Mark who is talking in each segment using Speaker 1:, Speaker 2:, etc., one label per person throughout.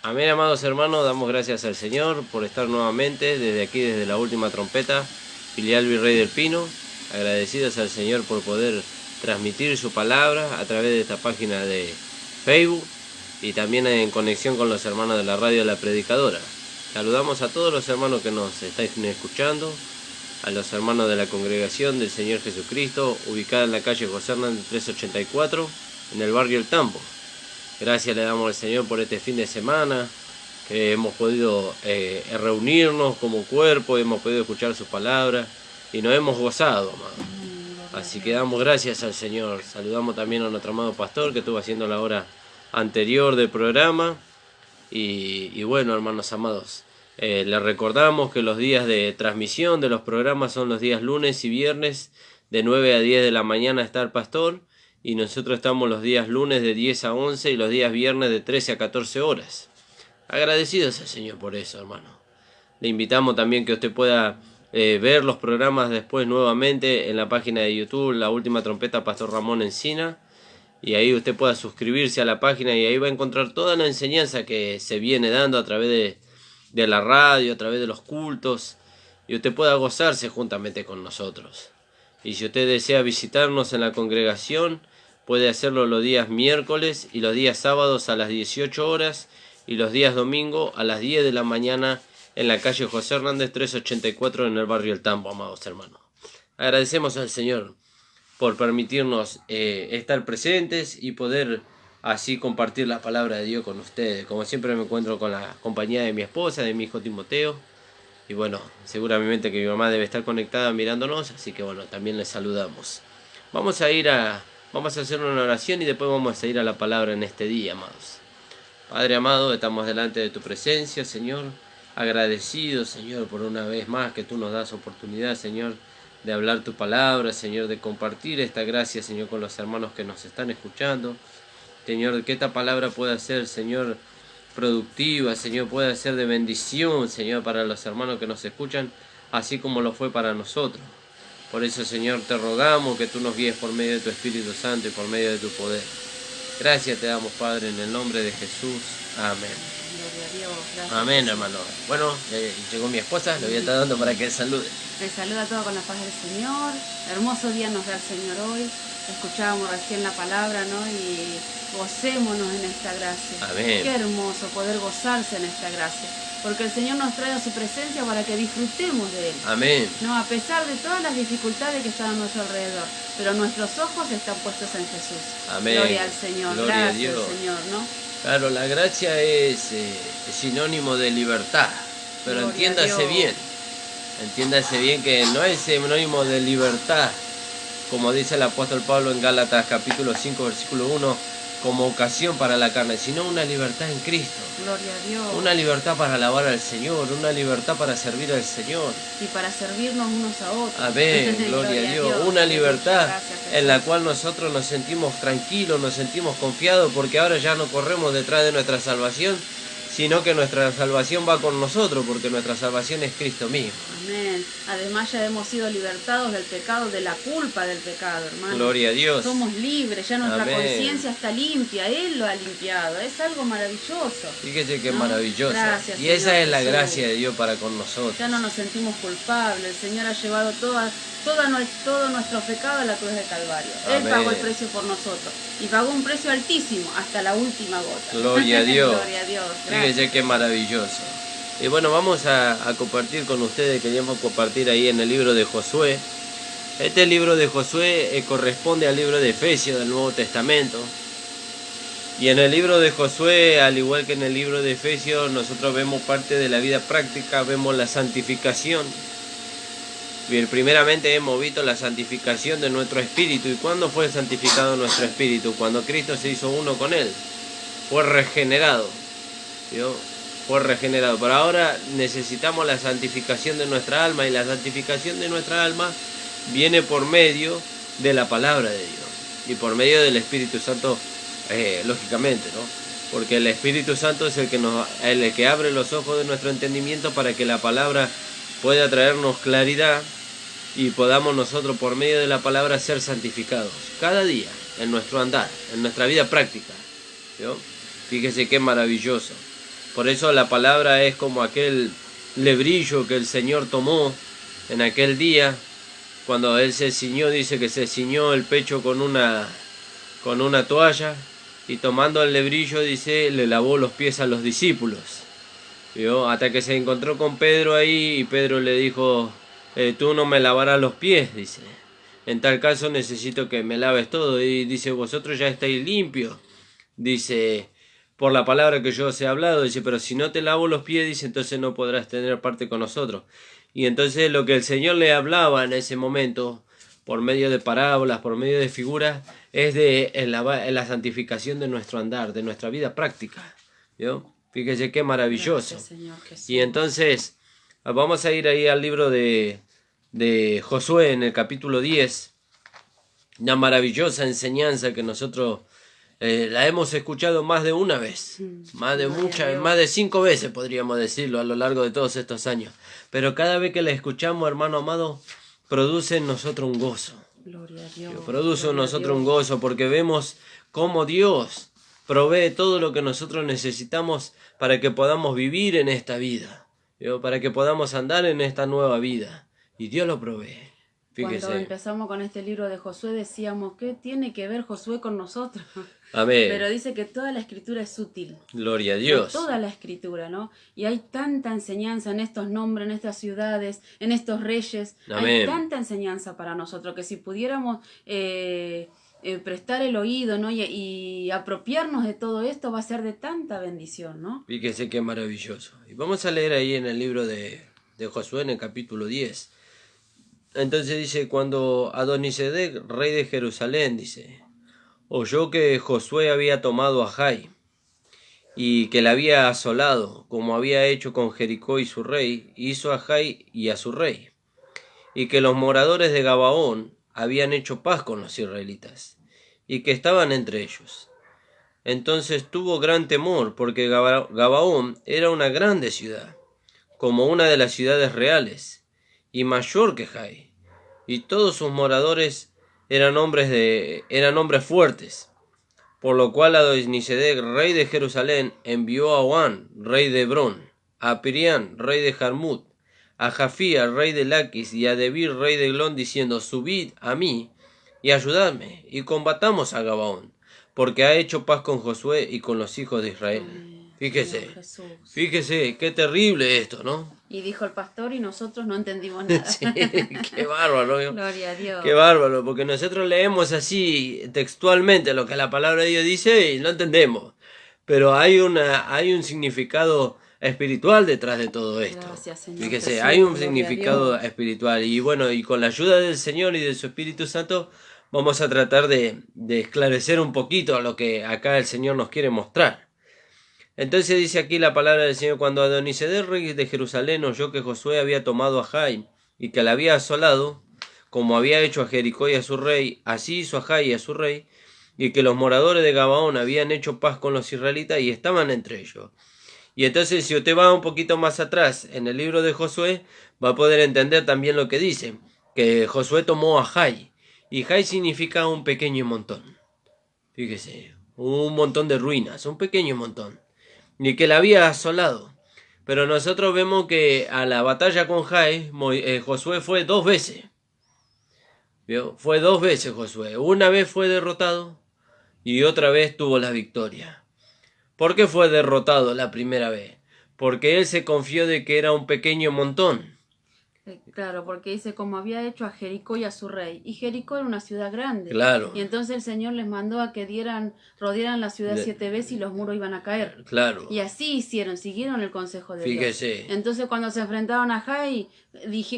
Speaker 1: Amén, amados hermanos, damos gracias al Señor por estar nuevamente desde aquí, desde la última trompeta, filial Virrey del Pino, agradecidos al Señor por poder transmitir su palabra a través de esta página de Facebook y también en conexión con los hermanos de la radio La Predicadora. Saludamos a todos los hermanos que nos están escuchando, a los hermanos de la Congregación del Señor Jesucristo, ubicada en la calle José Hernández 384, en el barrio El Tambo. Gracias le damos al Señor por este fin de semana, que hemos podido reunirnos como cuerpo, hemos podido escuchar su palabra y nos hemos gozado, amado. Así que damos gracias al Señor. Saludamos también a nuestro amado pastor que estuvo haciendo la hora anterior del programa. Y bueno, hermanos amados, les recordamos que los días de transmisión de los programas son los días lunes y viernes de 9 a 10 de la mañana está el pastor. Y nosotros estamos los días lunes de 10 a 11 y los días viernes de 13 a 14 horas. Agradecidos al Señor por eso, hermano. Le invitamos también que usted pueda ver los programas después nuevamente en la página de YouTube, La Última Trompeta Pastor Ramón Encina. Y ahí usted pueda suscribirse a la página y ahí va a encontrar toda la enseñanza que se viene dando a través de la radio, a través de los cultos. Y usted pueda gozarse juntamente con nosotros. Y si usted desea visitarnos en la congregación, puede hacerlo los días miércoles y los días sábados a las 18 horas y los días domingo a las 10 de la mañana en la calle José Hernández 384 en el barrio El Tambo, amados hermanos. Agradecemos al Señor por permitirnos estar presentes y poder así compartir la palabra de Dios con ustedes. Como siempre me encuentro con la compañía de mi esposa, de mi hijo Timoteo. Y bueno, seguramente que mi mamá debe estar conectada mirándonos, así que bueno, también les saludamos. Vamos a hacer una oración y después vamos a ir a la palabra en este día, amados. Padre amado, estamos delante de tu presencia, Señor, agradecidos, Señor, por una vez más que tú nos das oportunidad, Señor, de hablar tu palabra, Señor, de compartir esta gracia, Señor, con los hermanos que nos están escuchando. Señor, que esta palabra pueda ser, Señor, productiva, Señor, pueda ser de bendición, Señor, para los hermanos que nos escuchan, así como lo fue para nosotros. Por eso, Señor, te rogamos que tú nos guíes por medio de tu Espíritu Santo y por medio de tu poder. Gracias te damos, Padre, en el nombre de Jesús. Amén.
Speaker 2: Gloria a Dios. Gracias.
Speaker 1: Amén, hermano. Bueno, llegó mi esposa, le voy a estar dando para que salude.
Speaker 2: Te saluda a todos con la paz del Señor. Hermoso día nos da el Señor hoy. Escuchábamos recién la palabra, ¿no? Y gocémonos en esta gracia.
Speaker 1: Amén.
Speaker 2: Qué hermoso poder gozarse en esta gracia. Porque el Señor nos trae a su presencia para que disfrutemos de Él.
Speaker 1: Amén.
Speaker 2: No, a pesar de todas las dificultades que están a nuestro alrededor. Pero nuestros ojos están puestos en Jesús.
Speaker 1: Amén.
Speaker 2: Gloria al Señor.
Speaker 1: Gloria
Speaker 2: Gracias,
Speaker 1: a Dios.
Speaker 2: Señor, ¿no?
Speaker 1: Claro, la gracia es sinónimo de libertad. Pero
Speaker 2: Gloria a
Speaker 1: entiéndase
Speaker 2: Dios.
Speaker 1: bien. Entiéndase bien que no es sinónimo de libertad, como dice el apóstol Pablo en Gálatas capítulo 5 versículo 1, como ocasión para la carne, sino una libertad en Cristo.
Speaker 2: Gloria a Dios.
Speaker 1: Una libertad para alabar al Señor, una libertad para servir al Señor.
Speaker 2: Y para servirnos unos a otros.
Speaker 1: Amén, gloria a Dios. Una libertad
Speaker 2: Gracias,
Speaker 1: en la cual nosotros nos sentimos tranquilos, nos sentimos confiados, porque ahora ya no corremos detrás de nuestra salvación, sino que nuestra salvación va con nosotros, porque nuestra salvación es Cristo mismo.
Speaker 2: Amén. Además ya hemos sido libertados del pecado, de la culpa del pecado, hermano.
Speaker 1: Gloria a Dios.
Speaker 2: Somos libres, ya nuestra
Speaker 1: Amén.
Speaker 2: conciencia está limpia, Él lo ha limpiado, es algo maravilloso.
Speaker 1: Fíjese que
Speaker 2: ¿No?
Speaker 1: maravillosa.
Speaker 2: Gracias,
Speaker 1: Y esa
Speaker 2: Señor
Speaker 1: es la
Speaker 2: Jesús.
Speaker 1: gracia de Dios para con nosotros.
Speaker 2: Ya no nos sentimos culpables, el Señor ha llevado todo nuestro pecado a la cruz de Calvario. Él
Speaker 1: Amén.
Speaker 2: pagó el precio por nosotros y pagó un precio altísimo hasta la última gota.
Speaker 1: Gloria a Dios.
Speaker 2: Gloria a Dios. Gracias.
Speaker 1: Fíjese que maravilloso. Y bueno, vamos a compartir con ustedes, queríamos compartir ahí en el libro de Josué. Este libro de Josué corresponde al libro de Efesios del Nuevo Testamento. Y en el libro de Josué, al igual que en el libro de Efesios, nosotros vemos parte de la vida práctica, vemos la santificación. Bien, primeramente hemos visto la santificación de nuestro espíritu. ¿Y cuándo fue santificado nuestro espíritu? Cuando Cristo se hizo uno con él. Fue regenerado. ¿Vio? Fue regenerado. Pero ahora necesitamos la santificación de nuestra alma. Y la santificación de nuestra alma viene por medio de la palabra de Dios. Y por medio del Espíritu Santo, lógicamente, ¿no? Porque el Espíritu Santo es el que abre los ojos de nuestro entendimiento para que la palabra pueda traernos claridad y podamos nosotros por medio de la palabra ser santificados cada día en nuestro andar, en nuestra vida práctica. ¿Vio? Fíjese qué maravilloso. Por eso la palabra es como aquel lebrillo que el Señor tomó en aquel día, cuando Él se ciñó, dice que se ciñó el pecho con una toalla, y tomando el lebrillo, dice, le lavó los pies a los discípulos. ¿Vio? Hasta que se encontró con Pedro ahí, y Pedro le dijo, tú no me lavarás los pies, dice. En tal caso necesito que me laves todo. Y dice, vosotros ya estáis limpios. Dice, por la palabra que yo os he hablado. Dice, pero si no te lavo los pies, dice, entonces no podrás tener parte con nosotros. Y entonces lo que el Señor le hablaba en ese momento, por medio de parábolas, por medio de figuras, es de en la santificación de nuestro andar, de nuestra vida práctica. ¿Vio? Fíjese qué maravilloso.
Speaker 2: Gracias, Señor Jesús.
Speaker 1: Y entonces vamos a ir ahí al libro de Josué en el capítulo 10. Una maravillosa enseñanza que nosotros la hemos escuchado más de una vez, más de 5 veces podríamos decirlo a lo largo de todos estos años. Pero cada vez que la escuchamos, hermano amado, produce en nosotros un gozo.
Speaker 2: Gloria a Dios.
Speaker 1: Produce en nosotros un gozo porque vemos cómo Dios provee todo lo que nosotros necesitamos para que podamos vivir en esta vida, ¿vio? Para que podamos andar en esta nueva vida. Y Dios lo provee. Fíjese.
Speaker 2: Cuando empezamos con este libro de Josué decíamos, ¿qué tiene que ver Josué con nosotros?
Speaker 1: Amén.
Speaker 2: Pero dice que toda la escritura es útil.
Speaker 1: Gloria a Dios.
Speaker 2: Toda la escritura, ¿no? Y hay tanta enseñanza en estos nombres, en estas ciudades, en estos reyes.
Speaker 1: Amén.
Speaker 2: Hay tanta enseñanza para nosotros que si pudiéramos prestar el oído, ¿no? Y apropiarnos de todo esto va a ser de tanta bendición, ¿no?
Speaker 1: Fíjese qué maravilloso. Y vamos a leer ahí en el libro de Josué, en el capítulo 10. Entonces dice, cuando Adonisedec, rey de Jerusalén, dice, oyó que Josué había tomado a Jai y que la había asolado, como había hecho con Jericó y su rey, hizo a Jai y a su rey, y que los moradores de Gabaón habían hecho paz con los israelitas, y que estaban entre ellos. Entonces tuvo gran temor, porque Gabaón era una grande ciudad, como una de las ciudades reales, y mayor que Jai, y todos sus moradores eran hombres fuertes. Por lo cual Adonisedec, rey de Jerusalén, envió a Oán, rey de Hebrón, a Pirián, rey de Jarmut, a Jafía, rey de Laquis, y a Debir, rey de Glón, diciendo, subid a mí y ayudadme, y combatamos a Gabaón, porque ha hecho paz con Josué y con los hijos de Israel. Fíjese, qué terrible esto, ¿no?
Speaker 2: Y dijo el pastor y nosotros no entendimos nada.
Speaker 1: Sí, qué bárbaro.
Speaker 2: Gloria a Dios.
Speaker 1: Qué bárbaro, porque nosotros leemos así textualmente lo que la palabra de Dios dice y no entendemos. Pero hay un significado espiritual detrás de todo esto.
Speaker 2: Gracias, Señor.
Speaker 1: Fíjese,
Speaker 2: Jesús,
Speaker 1: hay un
Speaker 2: gloria a
Speaker 1: significado
Speaker 2: Dios.
Speaker 1: espiritual. Y bueno, y con la ayuda del Señor y de su Espíritu Santo, vamos a tratar de esclarecer un poquito lo que acá el Señor nos quiere mostrar. Entonces dice aquí la palabra del Señor, cuando Adonisedec, rey de Jerusalén, oyó que Josué había tomado a Jai y que la había asolado, como había hecho a Jericó y a su rey, así hizo a Jai y a su rey, y que los moradores de Gabaón habían hecho paz con los israelitas y estaban entre ellos. Y entonces si usted va un poquito más atrás en el libro de Josué, va a poder entender también lo que dice, que Josué tomó a Jai, y Jai significa un pequeño montón. Fíjese, un montón de ruinas, un pequeño montón. Y que la había asolado. Pero nosotros vemos que a la batalla con Jai, Josué fue 2 veces. ¿Vio? Fue 2 veces Josué. Una vez fue derrotado y otra vez tuvo la victoria. ¿Por qué fue derrotado la primera vez? Porque él se confió de que era un pequeño montón.
Speaker 2: Claro, porque dice como había hecho a Jericó y a su rey. Y Jericó era una ciudad grande.
Speaker 1: Claro.
Speaker 2: Y entonces el Señor les mandó a que rodearan la ciudad 7 veces y los muros iban a caer.
Speaker 1: Claro.
Speaker 2: Y así hicieron, siguieron el consejo de
Speaker 1: Fíjese.
Speaker 2: Dios. Entonces cuando se enfrentaron a Jai,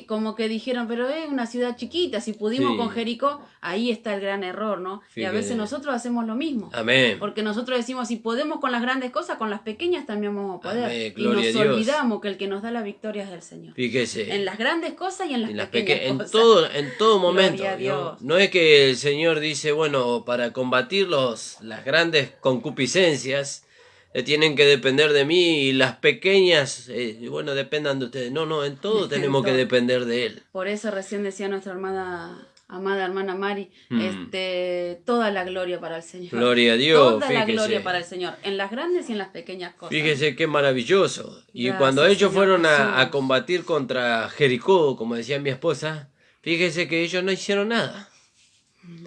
Speaker 2: como que dijeron, pero es una ciudad chiquita, si pudimos con Jericó, ahí está el gran error, ¿no?
Speaker 1: Fíjese.
Speaker 2: Y a veces nosotros hacemos lo mismo.
Speaker 1: Amén.
Speaker 2: Porque nosotros decimos, si podemos con las grandes cosas, con las pequeñas también vamos a poder.
Speaker 1: Amén.
Speaker 2: Y
Speaker 1: Gloria
Speaker 2: nos
Speaker 1: a Dios.
Speaker 2: olvidamos que el que nos da la victoria es el Señor.
Speaker 1: Fíjese.
Speaker 2: En las grandes cosas y en las pequeñas
Speaker 1: en
Speaker 2: cosas.
Speaker 1: todo momento.
Speaker 2: Gloria a Dios.
Speaker 1: No es que el Señor dice, bueno, para combatir las grandes concupiscencias, tienen que depender de mí, y las pequeñas, dependan de ustedes. No, en todo tenemos que depender de Él.
Speaker 2: Por eso recién decía nuestra hermana Amada hermana Mari, toda la gloria para el Señor.
Speaker 1: Gloria a Dios,
Speaker 2: Toda la
Speaker 1: fíjese.
Speaker 2: gloria para el Señor, en las grandes y en las pequeñas cosas.
Speaker 1: Fíjese qué maravilloso. Y
Speaker 2: Gracias,
Speaker 1: cuando ellos
Speaker 2: Señor
Speaker 1: fueron a
Speaker 2: Jesús.
Speaker 1: combatir contra Jericó, como decía mi esposa, fíjese que ellos no hicieron nada.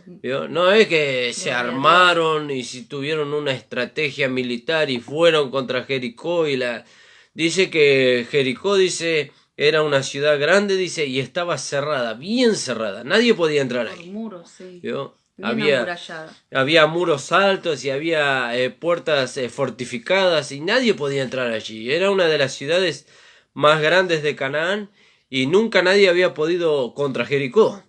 Speaker 1: ¿Vio? No es que se
Speaker 2: Gloria a Dios.
Speaker 1: armaron y si tuvieron una estrategia militar y fueron contra Jericó dice que Jericó era una ciudad grande, dice, y estaba cerrada, bien cerrada, nadie podía entrar
Speaker 2: Por
Speaker 1: ahí.
Speaker 2: muros, sí.
Speaker 1: ¿Vio?
Speaker 2: Bien amurallada.
Speaker 1: Había muros altos y había puertas fortificadas y nadie podía entrar allí. Era una de las ciudades más grandes de Canaán y nunca nadie había podido contra Jericó.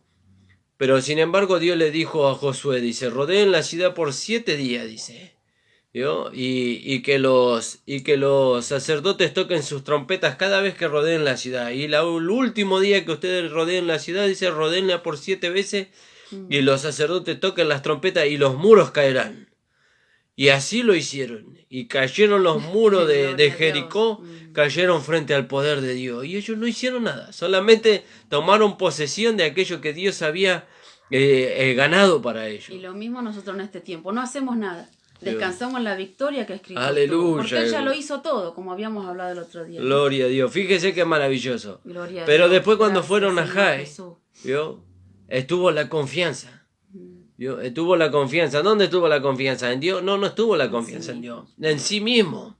Speaker 1: Pero sin embargo Dios le dijo a Josué, dice, rodeen la ciudad por 7 días, dice. ¿Vio? Y que los sacerdotes toquen sus trompetas cada vez que rodeen la ciudad. Y el último día que ustedes rodeen la ciudad, dice, rodeenla por 7 veces. Y los sacerdotes toquen las trompetas y los muros caerán. Y así lo hicieron. Y cayeron los muros de Jericó, cayeron frente al poder de Dios. Y ellos no hicieron nada. Solamente tomaron posesión de aquello que Dios había ganado para ellos.
Speaker 2: Y lo mismo nosotros en este tiempo. No hacemos nada. Descansamos en la victoria que Cristo
Speaker 1: Aleluya.
Speaker 2: tuvo. Porque Él ya lo hizo todo, como habíamos hablado el otro día.
Speaker 1: Gloria a Dios. Fíjese qué maravilloso.
Speaker 2: Gloria a
Speaker 1: Pero
Speaker 2: Dios.
Speaker 1: después cuando
Speaker 2: Gracias,
Speaker 1: fueron a
Speaker 2: Señor
Speaker 1: Jai,
Speaker 2: Jesús.
Speaker 1: ¿vio? Estuvo la confianza. ¿Vio? Estuvo la confianza. ¿Dónde estuvo la confianza? ¿En Dios? No, no estuvo la confianza en Dios. En sí mismo.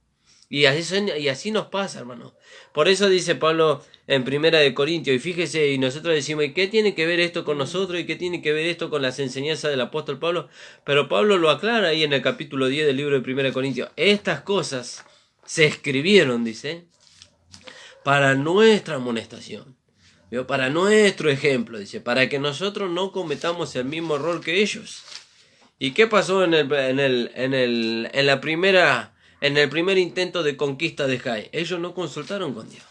Speaker 1: Y así nos pasa, hermano. Por eso dice Pablo en 1 Corintios, y fíjese, y nosotros decimos, ¿y qué tiene que ver esto con nosotros? ¿Y qué tiene que ver esto con las enseñanzas del apóstol Pablo? Pero Pablo lo aclara ahí en el capítulo 10 del libro de 1 Corintios. Estas cosas se escribieron, dice, para nuestra amonestación. ¿Vio? Para nuestro ejemplo, dice, para que nosotros no cometamos el mismo error que ellos. ¿Y qué pasó en el primer intento de conquista de Jai? Ellos no consultaron con Dios.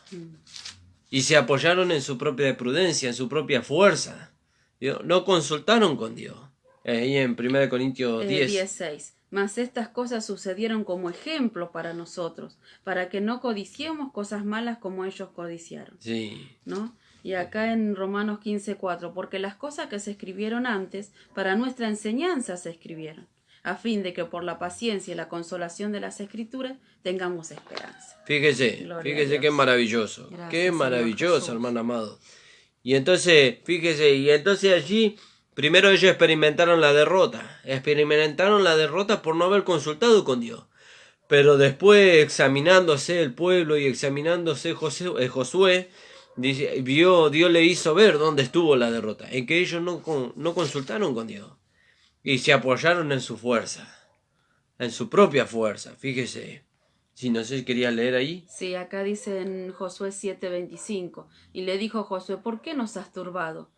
Speaker 1: Y se apoyaron en su propia prudencia, en su propia fuerza. ¿Vio? No consultaron con Dios. Ahí en 1 Corintios 10.
Speaker 2: 16. Mas estas cosas sucedieron como ejemplo para nosotros, para que no codiciemos cosas malas como ellos codiciaron.
Speaker 1: Sí.
Speaker 2: ¿No? Y acá en Romanos 15:4, porque las cosas que se escribieron antes, para nuestra enseñanza se escribieron, a fin de que por la paciencia y la consolación de las Escrituras tengamos esperanza.
Speaker 1: Fíjese qué maravilloso.
Speaker 2: Gracias,
Speaker 1: Qué
Speaker 2: Señor
Speaker 1: maravilloso,
Speaker 2: Jesús.
Speaker 1: hermano amado. Y entonces, fíjese, allí, primero ellos experimentaron la derrota. Experimentaron la derrota por no haber consultado con Dios. Pero después, examinándose el pueblo y examinándose Josué, Dios le hizo ver dónde estuvo la derrota, en que ellos no consultaron con Dios y se apoyaron en su fuerza, en su propia fuerza. Fíjese, si no sé, quería leer ahí.
Speaker 2: Sí, acá dice en Josué 7:25, y le dijo Josué, ¿por qué nos has turbado?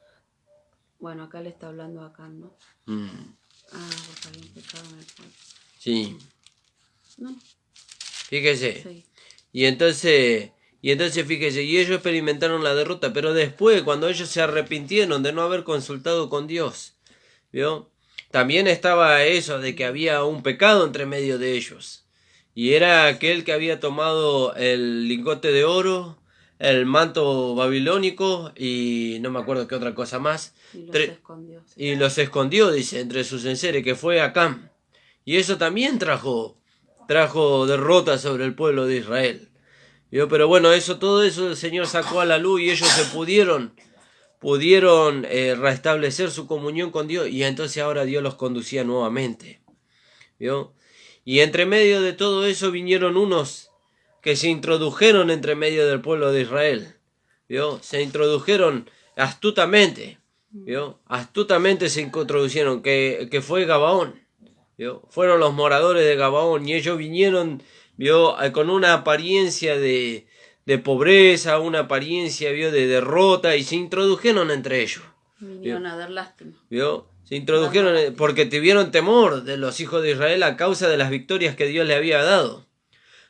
Speaker 2: Bueno, acá le está hablando a Acán, ¿no? Porque habían pecado en el pueblo.
Speaker 1: Sí.
Speaker 2: ¿No?
Speaker 1: Fíjese.
Speaker 2: Sí.
Speaker 1: Y entonces fíjese, y ellos experimentaron la derrota, pero después, cuando ellos se arrepintieron de no haber consultado con Dios, ¿vio? También estaba eso de que había un pecado entre medio de ellos. Y era aquel que había tomado el lingote de oro, el manto babilónico y no me acuerdo qué otra cosa más.
Speaker 2: Y los escondió. Sí.
Speaker 1: Y los escondió, dice, entre sus enseres, que fue Acán. Y eso también trajo derrota sobre el pueblo de Israel. Pero bueno, todo eso el Señor sacó a la luz y ellos se pudieron restablecer su comunión con Dios, y entonces ahora Dios los conducía nuevamente. ¿Vio? Y entre medio de todo eso vinieron unos que se introdujeron entre medio del pueblo de Israel. ¿Vio? Se introdujeron astutamente. ¿Vio? Astutamente se introdujeron, que fue Gabaón. ¿Vio? Fueron los moradores de Gabaón y ellos vinieron, ¿vio? Con una apariencia de pobreza, una apariencia, ¿vio? De derrota, y se introdujeron entre ellos.
Speaker 2: Vinieron a dar lástima.
Speaker 1: ¿Vio? Se introdujeron porque tuvieron temor de los hijos de Israel a causa de las victorias que Dios les había dado.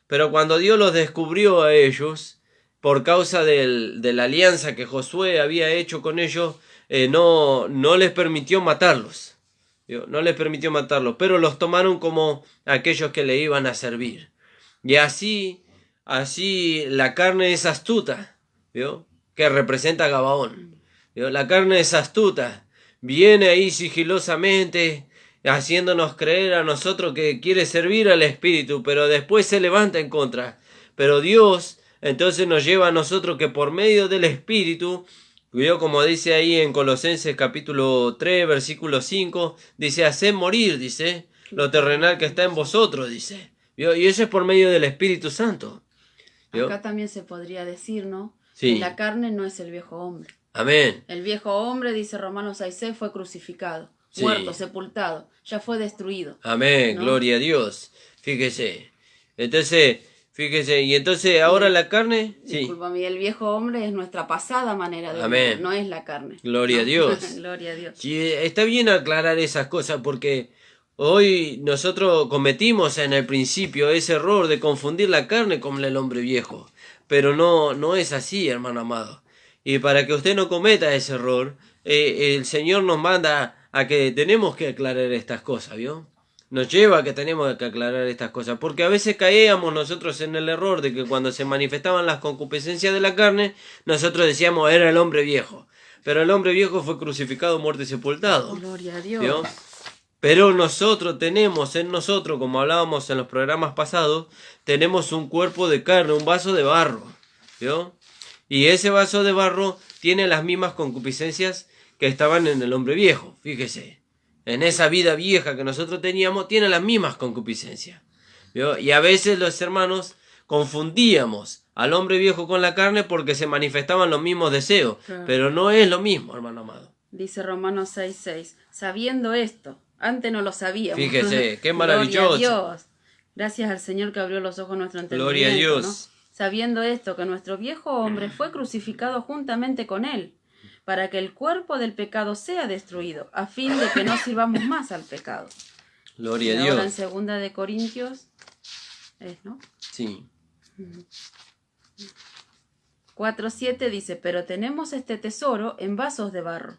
Speaker 1: Pero cuando Dios los descubrió a ellos, por causa de la alianza que Josué había hecho con ellos, no les permitió matarlos. No les permitió matarlos, pero los tomaron como aquellos que le iban a servir. Y así la carne es astuta, ¿vio? Que representa a Gabaón. ¿Vio? La carne es astuta, viene ahí sigilosamente, haciéndonos creer a nosotros que quiere servir al Espíritu, pero después se levanta en contra. Pero Dios entonces nos lleva a nosotros que por medio del Espíritu, ¿vio? Como dice ahí en Colosenses capítulo 3, versículo 5, dice, haced morir, dice, lo terrenal que está en vosotros, dice. ¿Vio? Y eso es por medio del Espíritu Santo. ¿Vio?
Speaker 2: Acá también se podría decir, ¿no?
Speaker 1: Sí.
Speaker 2: Que la carne no es el viejo hombre.
Speaker 1: Amén.
Speaker 2: El viejo hombre, dice Romanos 6:6, fue crucificado,
Speaker 1: Sí.
Speaker 2: muerto, sepultado, ya fue destruido.
Speaker 1: Amén,
Speaker 2: ¿no?
Speaker 1: Gloria a Dios. Fíjese. Entonces, fíjese, y entonces ahora la carne, sí.
Speaker 2: Discúlpame, el viejo hombre es nuestra pasada manera de
Speaker 1: Amén.
Speaker 2: vivir, no es la carne.
Speaker 1: Gloria
Speaker 2: ¿no?
Speaker 1: a Dios.
Speaker 2: Gloria a Dios.
Speaker 1: Sí, está bien aclarar esas cosas porque hoy nosotros cometimos en el principio ese error de confundir la carne con el hombre viejo. Pero no es así, hermano amado. Y para que usted no cometa ese error, el Señor nos manda a que tenemos que aclarar estas cosas, ¿vio? Nos lleva a que tenemos que aclarar estas cosas, porque a veces caíamos nosotros en el error de que cuando se manifestaban las concupiscencias de la carne, nosotros decíamos era el hombre viejo. Pero el hombre viejo fue crucificado, muerto y sepultado.
Speaker 2: Gloria a Dios.
Speaker 1: ¿Vio? Pero nosotros tenemos en nosotros, como hablábamos en los programas pasados, tenemos un cuerpo de carne, un vaso de barro, ¿vio? Y ese vaso de barro tiene las mismas concupiscencias que estaban en el hombre viejo, fíjese. En esa vida vieja que nosotros teníamos, tiene las mismas concupiscencias, ¿vio? Y a veces los hermanos confundíamos al hombre viejo con la carne porque se manifestaban los mismos deseos,
Speaker 2: Claro.
Speaker 1: pero no es lo mismo, hermano amado.
Speaker 2: Dice Romanos 6:6, sabiendo esto, antes no lo sabíamos.
Speaker 1: Fíjese, qué
Speaker 2: Gloria
Speaker 1: maravilloso.
Speaker 2: a Dios. Gracias al Señor que abrió los ojos de nuestro entendimiento.
Speaker 1: Gloria a Dios.
Speaker 2: ¿no? Sabiendo esto, que nuestro viejo hombre fue crucificado juntamente con él, para que el cuerpo del pecado sea destruido, a fin de que no sirvamos más al pecado.
Speaker 1: Gloria
Speaker 2: Y
Speaker 1: a
Speaker 2: ahora en
Speaker 1: Dios.
Speaker 2: segunda de Corintios, ¿no?
Speaker 1: Sí.
Speaker 2: 4:7 dice, pero tenemos este tesoro en vasos de barro,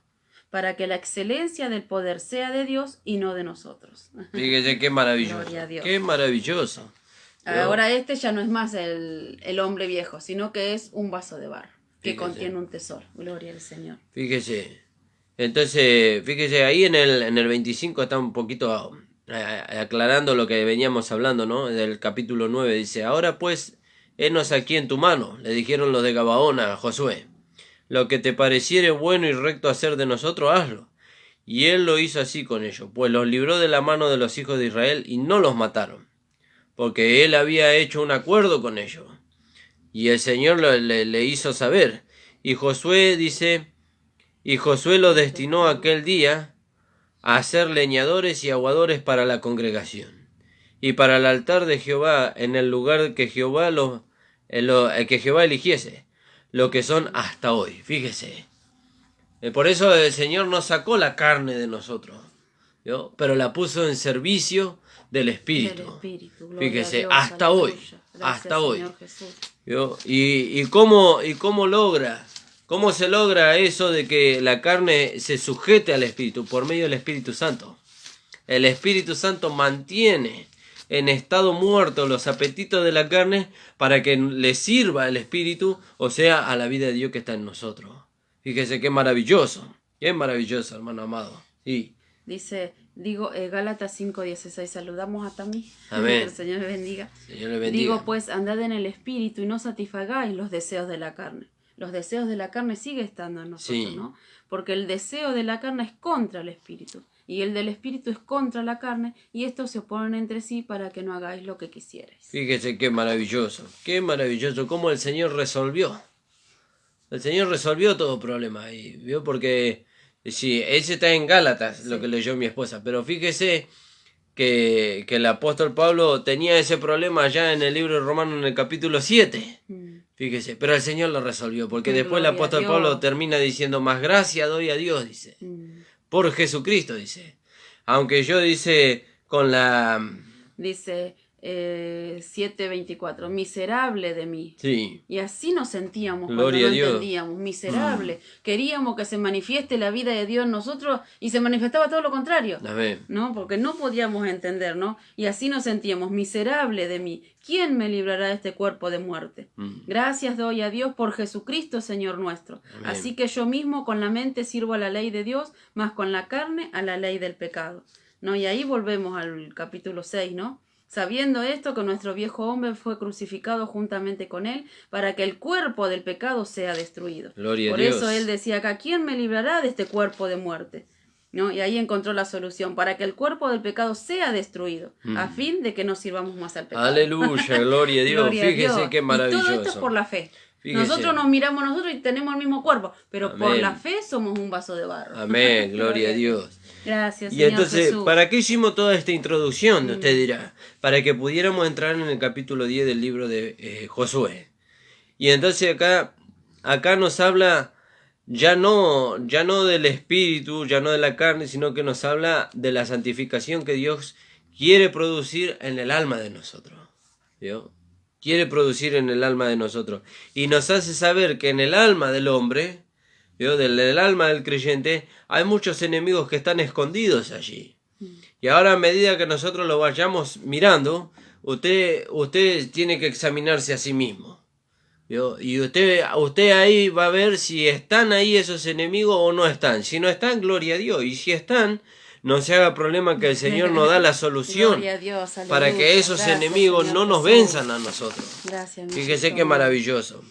Speaker 2: para que la excelencia del poder sea de Dios y no de nosotros.
Speaker 1: Fíjese qué maravilloso.
Speaker 2: Gloria a Dios.
Speaker 1: Qué maravilloso.
Speaker 2: Ahora este ya no es más el hombre viejo, sino que es un vaso de barro, que
Speaker 1: Fíjese.
Speaker 2: contiene un tesoro. Gloria al Señor.
Speaker 1: Fíjese. Entonces, fíjese, ahí en el 25 está un poquito aclarando lo que veníamos hablando, ¿no? Del capítulo 9 dice, ahora pues, henos aquí en tu mano, le dijeron los de Gabaón a Josué. Lo que te pareciere bueno y recto hacer de nosotros, hazlo. Y él lo hizo así con ellos, pues los libró de la mano de los hijos de Israel y no los mataron, porque él había hecho un acuerdo con ellos. Y el Señor le hizo saber. Y Josué dice, y Josué lo destinó aquel día a ser leñadores y aguadores para la congregación, y para el altar de Jehová en el lugar que Jehová que Jehová eligiese, lo que son hasta hoy. Fíjese. Por eso el Señor no sacó la carne de nosotros, ¿vio? Pero la puso en servicio del Espíritu.
Speaker 2: Del Espíritu. Gloria
Speaker 1: Fíjese,
Speaker 2: a Dios,
Speaker 1: hasta hoy.
Speaker 2: aleluya. Gracias,
Speaker 1: Hasta hoy.
Speaker 2: Señor Jesús.
Speaker 1: ¿Vio? ¿Y cómo se logra eso de que la carne se sujete al Espíritu? Por medio del Espíritu Santo. El Espíritu Santo mantiene en estado muerto los apetitos de la carne para que le sirva al Espíritu, o sea, a la vida de Dios que está en nosotros. Fíjese qué maravilloso, hermano amado. Sí.
Speaker 2: Dice, Gálatas 5:16, saludamos a Tami.
Speaker 1: Amén.
Speaker 2: Que el Señor le bendiga.
Speaker 1: Señor le bendiga.
Speaker 2: Digo, pues, andad en el Espíritu y no satisfagáis los deseos de la carne. Los deseos de la carne sigue estando en nosotros,
Speaker 1: Sí.
Speaker 2: ¿no? Porque el deseo de la carne es contra el Espíritu, y el del Espíritu es contra la carne, y estos se oponen entre sí para que no hagáis lo que quisierais.
Speaker 1: Fíjese qué maravilloso cómo el Señor resolvió. El Señor resolvió todo problema ahí, ¿vio? Porque sí, ese está en Gálatas, lo que leyó mi esposa, pero fíjese que el apóstol Pablo tenía ese problema ya en el libro de Romanos en el capítulo 7. Fíjese, pero el Señor lo resolvió, porque después el
Speaker 2: Gloria a
Speaker 1: apóstol
Speaker 2: Dios.
Speaker 1: Pablo termina diciendo, más gracia doy a Dios, dice, por Jesucristo, dice. Aunque yo, dice,
Speaker 2: Dice, 7:24, miserable de mí.
Speaker 1: Sí.
Speaker 2: Y así nos sentíamos
Speaker 1: Gloria
Speaker 2: cuando
Speaker 1: a
Speaker 2: no
Speaker 1: Dios.
Speaker 2: entendíamos, miserable. Queríamos que se manifieste la vida de Dios en nosotros y se manifestaba todo lo contrario.
Speaker 1: Amén.
Speaker 2: ¿No? Porque no podíamos entender, ¿no? Y así nos sentíamos, miserable de mí. ¿Quién me librará de este cuerpo de muerte? Gracias doy a Dios por Jesucristo, Señor nuestro.
Speaker 1: Amén.
Speaker 2: Así que yo mismo con la mente sirvo a la ley de Dios, más con la carne a la ley del pecado. ¿No? Y ahí volvemos al capítulo 6, ¿no? Sabiendo esto, que nuestro viejo hombre fue crucificado juntamente con él, para que el cuerpo del pecado sea destruido.
Speaker 1: Gloria a
Speaker 2: Por
Speaker 1: Dios.
Speaker 2: eso él decía acá, ¿quién me librará de este cuerpo de muerte? ¿No? Y ahí encontró la solución, para que el cuerpo del pecado sea destruido, a fin de que no sirvamos más al pecado.
Speaker 1: Aleluya, gloria a Dios.
Speaker 2: Gloria a
Speaker 1: Fíjese
Speaker 2: Dios.
Speaker 1: qué maravilloso.
Speaker 2: Y todo esto es por la fe.
Speaker 1: Fíjese.
Speaker 2: Nosotros nos miramos nosotros y tenemos el mismo cuerpo, pero por
Speaker 1: Amén.
Speaker 2: la fe somos un vaso de barro.
Speaker 1: Amén, gloria a Dios.
Speaker 2: Gracias,
Speaker 1: Y
Speaker 2: Señor
Speaker 1: entonces,
Speaker 2: Jesús.
Speaker 1: ¿para qué hicimos toda esta introducción? Usted dirá, para que pudiéramos entrar en el capítulo 10 del libro de Josué. Y entonces acá nos habla ya no del espíritu, ya no de la carne, sino que nos habla de la santificación que Dios quiere producir en el alma de nosotros. ¿Vio? Quiere producir en el alma de nosotros. Y nos hace saber que en el alma del hombre, ¿vio? Del alma del creyente, hay muchos enemigos que están escondidos allí. Y ahora a medida que nosotros lo vayamos mirando, usted tiene que examinarse a sí mismo. ¿Vio? Y usted ahí va a ver si están ahí esos enemigos o no están. Si no están, gloria a Dios. Y si están, no se haga problema que el Señor nos da la solución
Speaker 2: Gloria a Dios,
Speaker 1: para
Speaker 2: aleluya.
Speaker 1: que esos
Speaker 2: Gracias,
Speaker 1: enemigos
Speaker 2: Señor
Speaker 1: no nos
Speaker 2: Jesús.
Speaker 1: venzan a nosotros.
Speaker 2: Gracias, mi
Speaker 1: Fíjese
Speaker 2: Señor.
Speaker 1: qué maravilloso.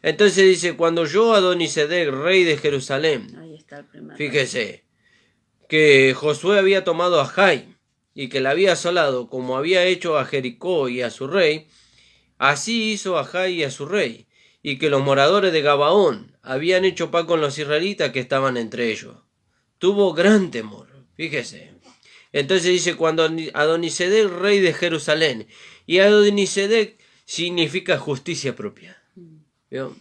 Speaker 1: Entonces dice, cuando yo Adonisedec, rey de Jerusalén,
Speaker 2: Ahí está el primer.
Speaker 1: fíjese, que Josué había tomado a Jai y que la había asolado, como había hecho a Jericó y a su rey, así hizo a Jai y a su rey, y que los moradores de Gabaón habían hecho paz con los israelitas que estaban entre ellos. Tuvo gran temor, fíjese. Entonces dice, cuando Adonisedec, rey de Jerusalén, y Adonisedec significa justicia propia. ¿Vio?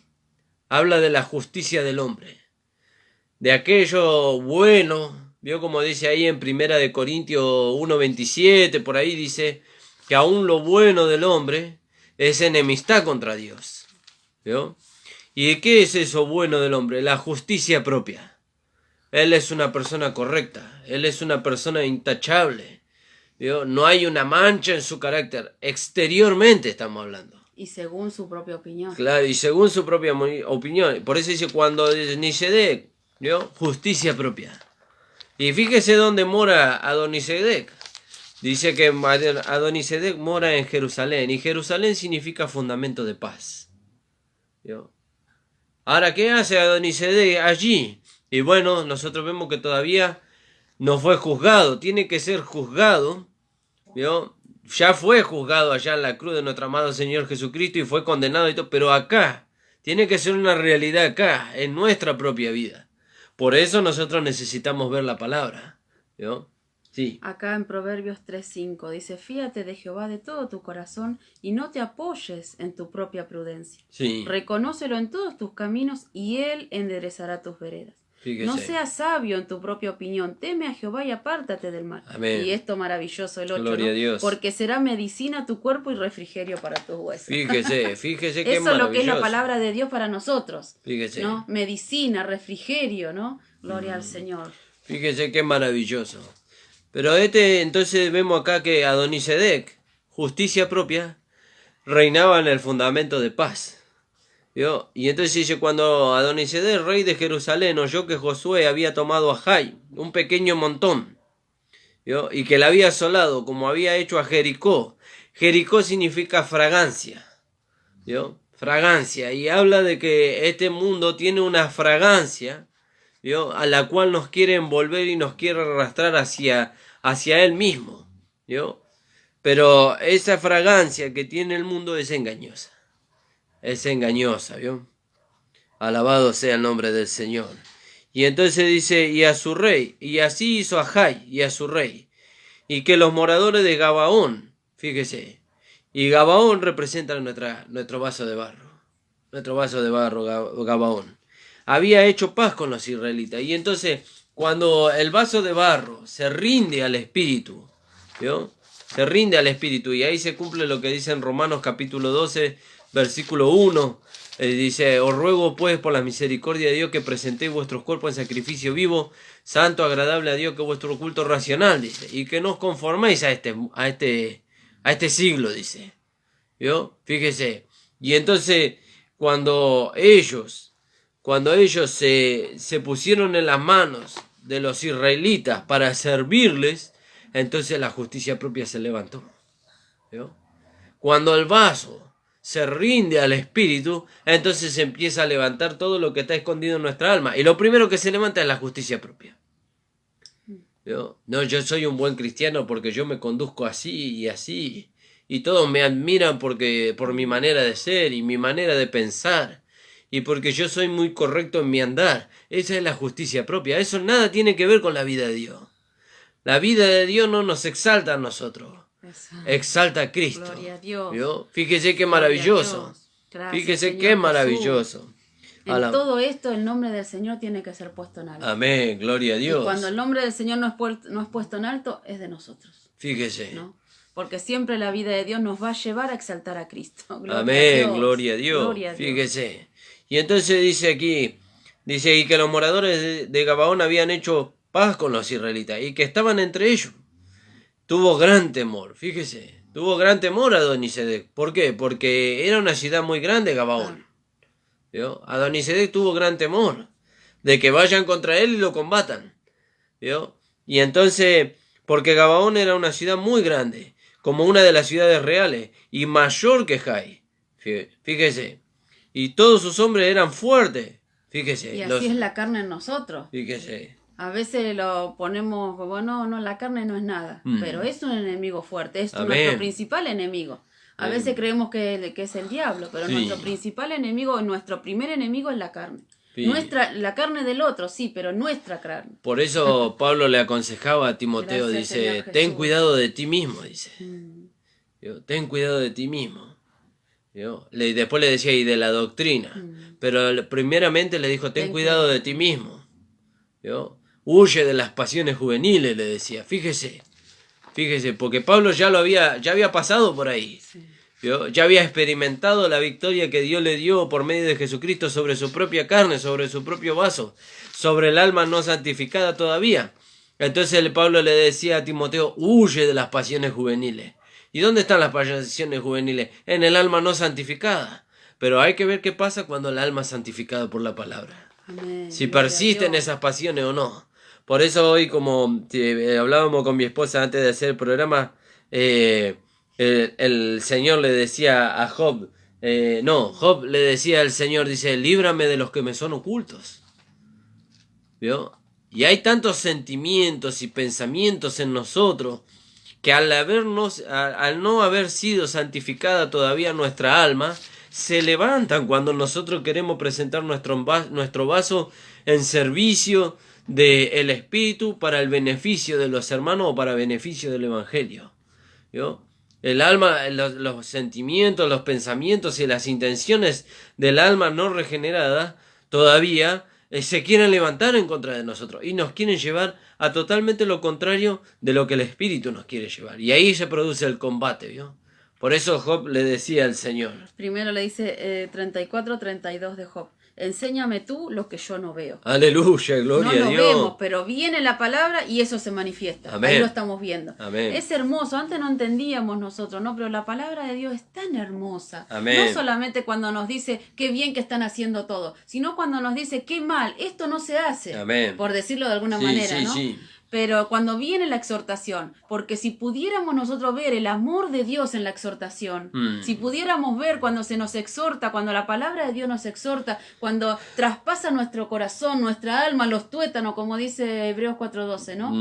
Speaker 1: Habla de la justicia del hombre, de aquello bueno. ¿Vio? Como dice ahí en 1 Corintios 1:27, por ahí dice que aún lo bueno del hombre es enemistad contra Dios. ¿Vio? ¿Y qué es eso bueno del hombre? La justicia propia. Él es una persona correcta, él es una persona intachable. ¿Vio? No hay una mancha en su carácter, exteriormente estamos hablando.
Speaker 2: Y según su propia opinión.
Speaker 1: Claro, y según su propia opinión. Por eso dice, cuando Adonisedec, ¿vio? Justicia propia. Y fíjese dónde mora Adonisedec. Dice que Adonisedec mora en Jerusalén. Y Jerusalén significa fundamento de paz. ¿Vio? Ahora, ¿qué hace Adonisedec allí? Y bueno, nosotros vemos que todavía no fue juzgado. Tiene que ser juzgado. ¿Vio? Ya fue juzgado allá en la cruz de nuestro amado Señor Jesucristo y fue condenado y todo, pero acá, tiene que ser una realidad acá, en nuestra propia vida. Por eso nosotros necesitamos ver la palabra. ¿Vio? Sí.
Speaker 2: Acá en Proverbios 3:5 dice, fíate de Jehová de todo tu corazón y no te apoyes en tu propia prudencia.
Speaker 1: Sí.
Speaker 2: Reconócelo en todos tus caminos y él enderezará tus veredas.
Speaker 1: Fíjese.
Speaker 2: No seas sabio en tu propia opinión, teme a Jehová y apártate del mal.
Speaker 1: Amén.
Speaker 2: Y esto maravilloso, el 8,
Speaker 1: Gloria
Speaker 2: ¿no?
Speaker 1: a Dios.
Speaker 2: Porque será medicina a tu cuerpo y refrigerio para tus huesos.
Speaker 1: Fíjese qué
Speaker 2: Eso es lo que es la
Speaker 1: maravilloso.
Speaker 2: palabra de Dios para nosotros.
Speaker 1: Fíjese.
Speaker 2: ¿No? Medicina, refrigerio, ¿no? Gloria al Señor.
Speaker 1: Fíjese qué maravilloso. Pero entonces vemos acá que Adonisedec, justicia propia, reinaba en el fundamento de paz. ¿Vio? Y entonces dice, cuando Adonisedec, rey de Jerusalén, oyó que Josué había tomado a Jai, un pequeño montón, ¿vio? Y que la había asolado, como había hecho a Jericó. Jericó significa fragancia, ¿vio? Fragancia, y habla de que este mundo tiene una fragancia, ¿vio? A la cual nos quiere envolver y nos quiere arrastrar hacia él mismo, ¿vio? Pero esa fragancia que tiene el mundo es engañosa. Es engañosa, ¿vio? Alabado sea el nombre del Señor. Y entonces dice, y a su rey, y así hizo a Jai y a su rey, y que los moradores de Gabaón, fíjese, y Gabaón representa nuestro vaso de barro, Gabaón, había hecho paz con los israelitas. Y entonces, cuando el vaso de barro se rinde al espíritu, ¿vio? se rinde al Espíritu. Y ahí se cumple lo que dice en Romanos capítulo 12, versículo 1. Dice, os ruego pues por la misericordia de Dios que presentéis vuestros cuerpos en sacrificio vivo, santo, agradable a Dios, que vuestro culto racional, dice, y que no os conforméis a este siglo, dice. ¿Vio? Fíjese. Y entonces, cuando ellos se pusieron en las manos de los israelitas para servirles, entonces la justicia propia se levantó. ¿Vio? Cuando el vaso se rinde al Espíritu, entonces se empieza a levantar todo lo que está escondido en nuestra alma. Y lo primero que se levanta es la justicia propia. ¿Vio? No, yo soy un buen cristiano porque yo me conduzco así y así. Y todos me admiran por mi manera de ser y mi manera de pensar. Y porque yo soy muy correcto en mi andar. Esa es la justicia propia. Eso nada tiene que ver con la vida de Dios. La vida de Dios no nos exalta a nosotros. Exalta a Cristo.
Speaker 2: Gloria a Dios.
Speaker 1: ¿Vio? Fíjese qué maravilloso. Fíjese qué maravilloso.
Speaker 2: En todo esto el nombre del Señor tiene que ser puesto en alto.
Speaker 1: Amén, gloria a Dios.
Speaker 2: Y cuando el nombre del Señor no es puesto en alto, es de nosotros.
Speaker 1: Fíjese.
Speaker 2: ¿No? Porque siempre la vida de Dios nos va a llevar a exaltar a Cristo.
Speaker 1: Gloria Amén, a gloria a Dios. Gloria a Dios. Fíjese. Y entonces dice aquí, y que los moradores de Gabaón habían hecho paz con los israelitas y que estaban entre ellos. Tuvo gran temor, fíjese. Tuvo gran temor Adonisedec. ¿Por qué? Porque era una ciudad muy grande, Gabaón. ¿Vio? Adonisedec tuvo gran temor de que vayan contra él y lo combatan. ¿Vio? Y entonces, porque Gabaón era una ciudad muy grande, como una de las ciudades reales, y mayor que Jai. Fíjese. Y todos sus hombres eran fuertes. Fíjese.
Speaker 2: Y así es la carne en nosotros.
Speaker 1: Fíjese.
Speaker 2: A veces lo ponemos como, no, la carne no es nada, pero es un enemigo fuerte, es nuestro principal enemigo. A veces creemos que es el diablo, pero nuestro principal enemigo, nuestro primer enemigo es la carne. Sí. La carne del otro, sí, pero nuestra carne.
Speaker 1: Por eso Pablo le aconsejaba a Timoteo, dice, ten cuidado de ti mismo, dice. Ten cuidado de ti mismo. Después le decía, y de la doctrina. Pero primeramente le dijo, ten cuidado de ti mismo. Huye de las pasiones juveniles, le decía. Fíjese, porque Pablo ya había pasado por ahí. Sí. Ya había experimentado la victoria que Dios le dio por medio de Jesucristo sobre su propia carne, sobre su propio vaso, sobre el alma no santificada todavía. Entonces Pablo le decía a Timoteo, huye de las pasiones juveniles. ¿Y dónde están las pasiones juveniles? En el alma no santificada. Pero hay que ver qué pasa cuando el alma es santificada por la palabra. Amén. Si persisten esas pasiones o no. Por eso hoy, como hablábamos con mi esposa antes de hacer el programa, el Señor le decía a Job, Job le decía al Señor, dice, líbrame de los que me son ocultos. ¿Vio? Y hay tantos sentimientos y pensamientos en nosotros que al no haber sido santificada todavía nuestra alma, se levantan cuando nosotros queremos presentar nuestro vaso en servicio del Espíritu para el beneficio de los hermanos o para beneficio del Evangelio. ¿Vio? El alma, los sentimientos, los pensamientos y las intenciones del alma no regenerada todavía se quieren levantar en contra de nosotros y nos quieren llevar a totalmente lo contrario de lo que el Espíritu nos quiere llevar. Y ahí se produce el combate, ¿vio? Por eso Job le decía al Señor.
Speaker 2: Primero le dice 34-32 de Job. Enséñame tú lo que yo no veo.
Speaker 1: Aleluya, gloria a Dios.
Speaker 2: No lo vemos, pero viene la palabra y eso se manifiesta. Amén. Ahí lo estamos viendo.
Speaker 1: Amén.
Speaker 2: Es hermoso. Antes no entendíamos nosotros, ¿no? Pero la palabra de Dios es tan hermosa.
Speaker 1: Amén.
Speaker 2: No solamente cuando nos dice qué bien que están haciendo todo, sino cuando nos dice qué mal, esto no se hace.
Speaker 1: Amén.
Speaker 2: Por decirlo de alguna manera, ¿no? Sí. Pero cuando viene la exhortación, porque si pudiéramos nosotros ver el amor de Dios en la exhortación, si pudiéramos ver cuando se nos exhorta, cuando la palabra de Dios nos exhorta, cuando traspasa nuestro corazón, nuestra alma, los tuétanos, como dice Hebreos 4:12, ¿no?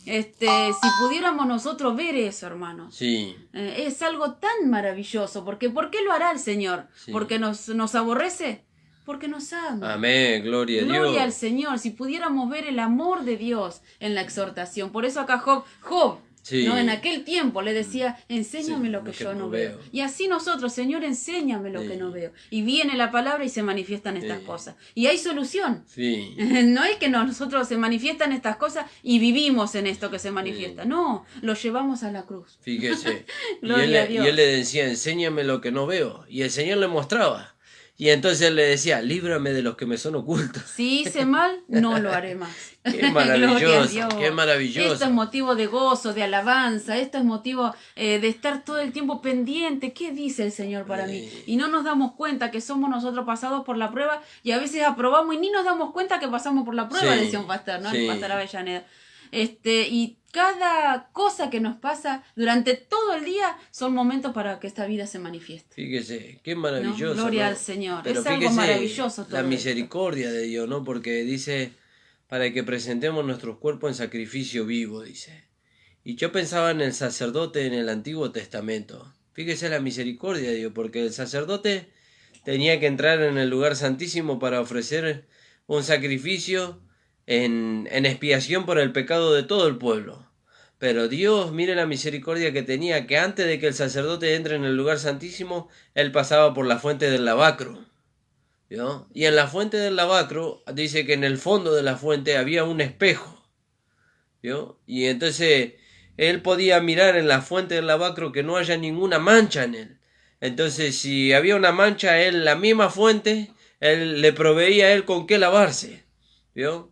Speaker 2: Si pudiéramos nosotros ver eso, hermanos,
Speaker 1: sí.
Speaker 2: Es algo tan maravilloso, porque ¿por qué lo hará el Señor? Sí. ¿Porque nos aborrece? Porque nos ama.
Speaker 1: Amén, gloria a Dios.
Speaker 2: Gloria al Señor, si pudiéramos ver el amor de Dios en la exhortación. Por eso acá Job
Speaker 1: Sí.
Speaker 2: ¿no? En aquel tiempo le decía, enséñame lo que yo no veo. Y así nosotros, Señor, enséñame lo que no veo. Y viene la palabra y se manifiestan estas cosas. Y hay solución.
Speaker 1: Sí.
Speaker 2: No es que nosotros se manifiestan estas cosas y vivimos en esto que se manifiesta. No, lo llevamos a la cruz.
Speaker 1: Fíjese.
Speaker 2: Gloria a Dios.
Speaker 1: Y él le decía, enséñame lo que no veo. Y el Señor le mostraba. Y entonces él le decía, líbrame de los que me son ocultos.
Speaker 2: Si hice mal, no lo haré más.
Speaker 1: Qué maravilloso,
Speaker 2: Gloria a Dios.
Speaker 1: qué maravilloso.
Speaker 2: Esto es motivo de gozo, de alabanza. Esto es motivo de estar todo el tiempo pendiente. ¿Qué dice el Señor para mí? Y no nos damos cuenta que somos nosotros pasados por la prueba y a veces aprobamos y ni nos damos cuenta que pasamos por la prueba, decía un pastor, ¿no? El pastor Avellaneda. Y cada cosa que nos pasa durante todo el día son momentos para que esta vida se manifieste.
Speaker 1: Fíjese, qué maravilloso.
Speaker 2: ¿No? Gloria
Speaker 1: ¿no?
Speaker 2: al Señor.
Speaker 1: Pero
Speaker 2: es algo maravilloso todo
Speaker 1: la misericordia de Dios, ¿no? Porque dice, para que presentemos nuestros cuerpos en sacrificio vivo, dice. Y yo pensaba en el sacerdote en el Antiguo Testamento. Fíjese la misericordia de Dios, porque el sacerdote tenía que entrar en el lugar santísimo para ofrecer un sacrificio en expiación por el pecado de todo el pueblo. Pero Dios, mire la misericordia que tenía, que antes de que el sacerdote entre en el lugar santísimo, él pasaba por la fuente del lavacro, ¿no? Y en la fuente del lavacro dice que en el fondo de la fuente había un espejo, ¿no? Y entonces él podía mirar en la fuente del lavacro que no haya ninguna mancha en él. Entonces si había una mancha, él, la misma fuente, él le proveía a él con qué lavarse, ¿vio?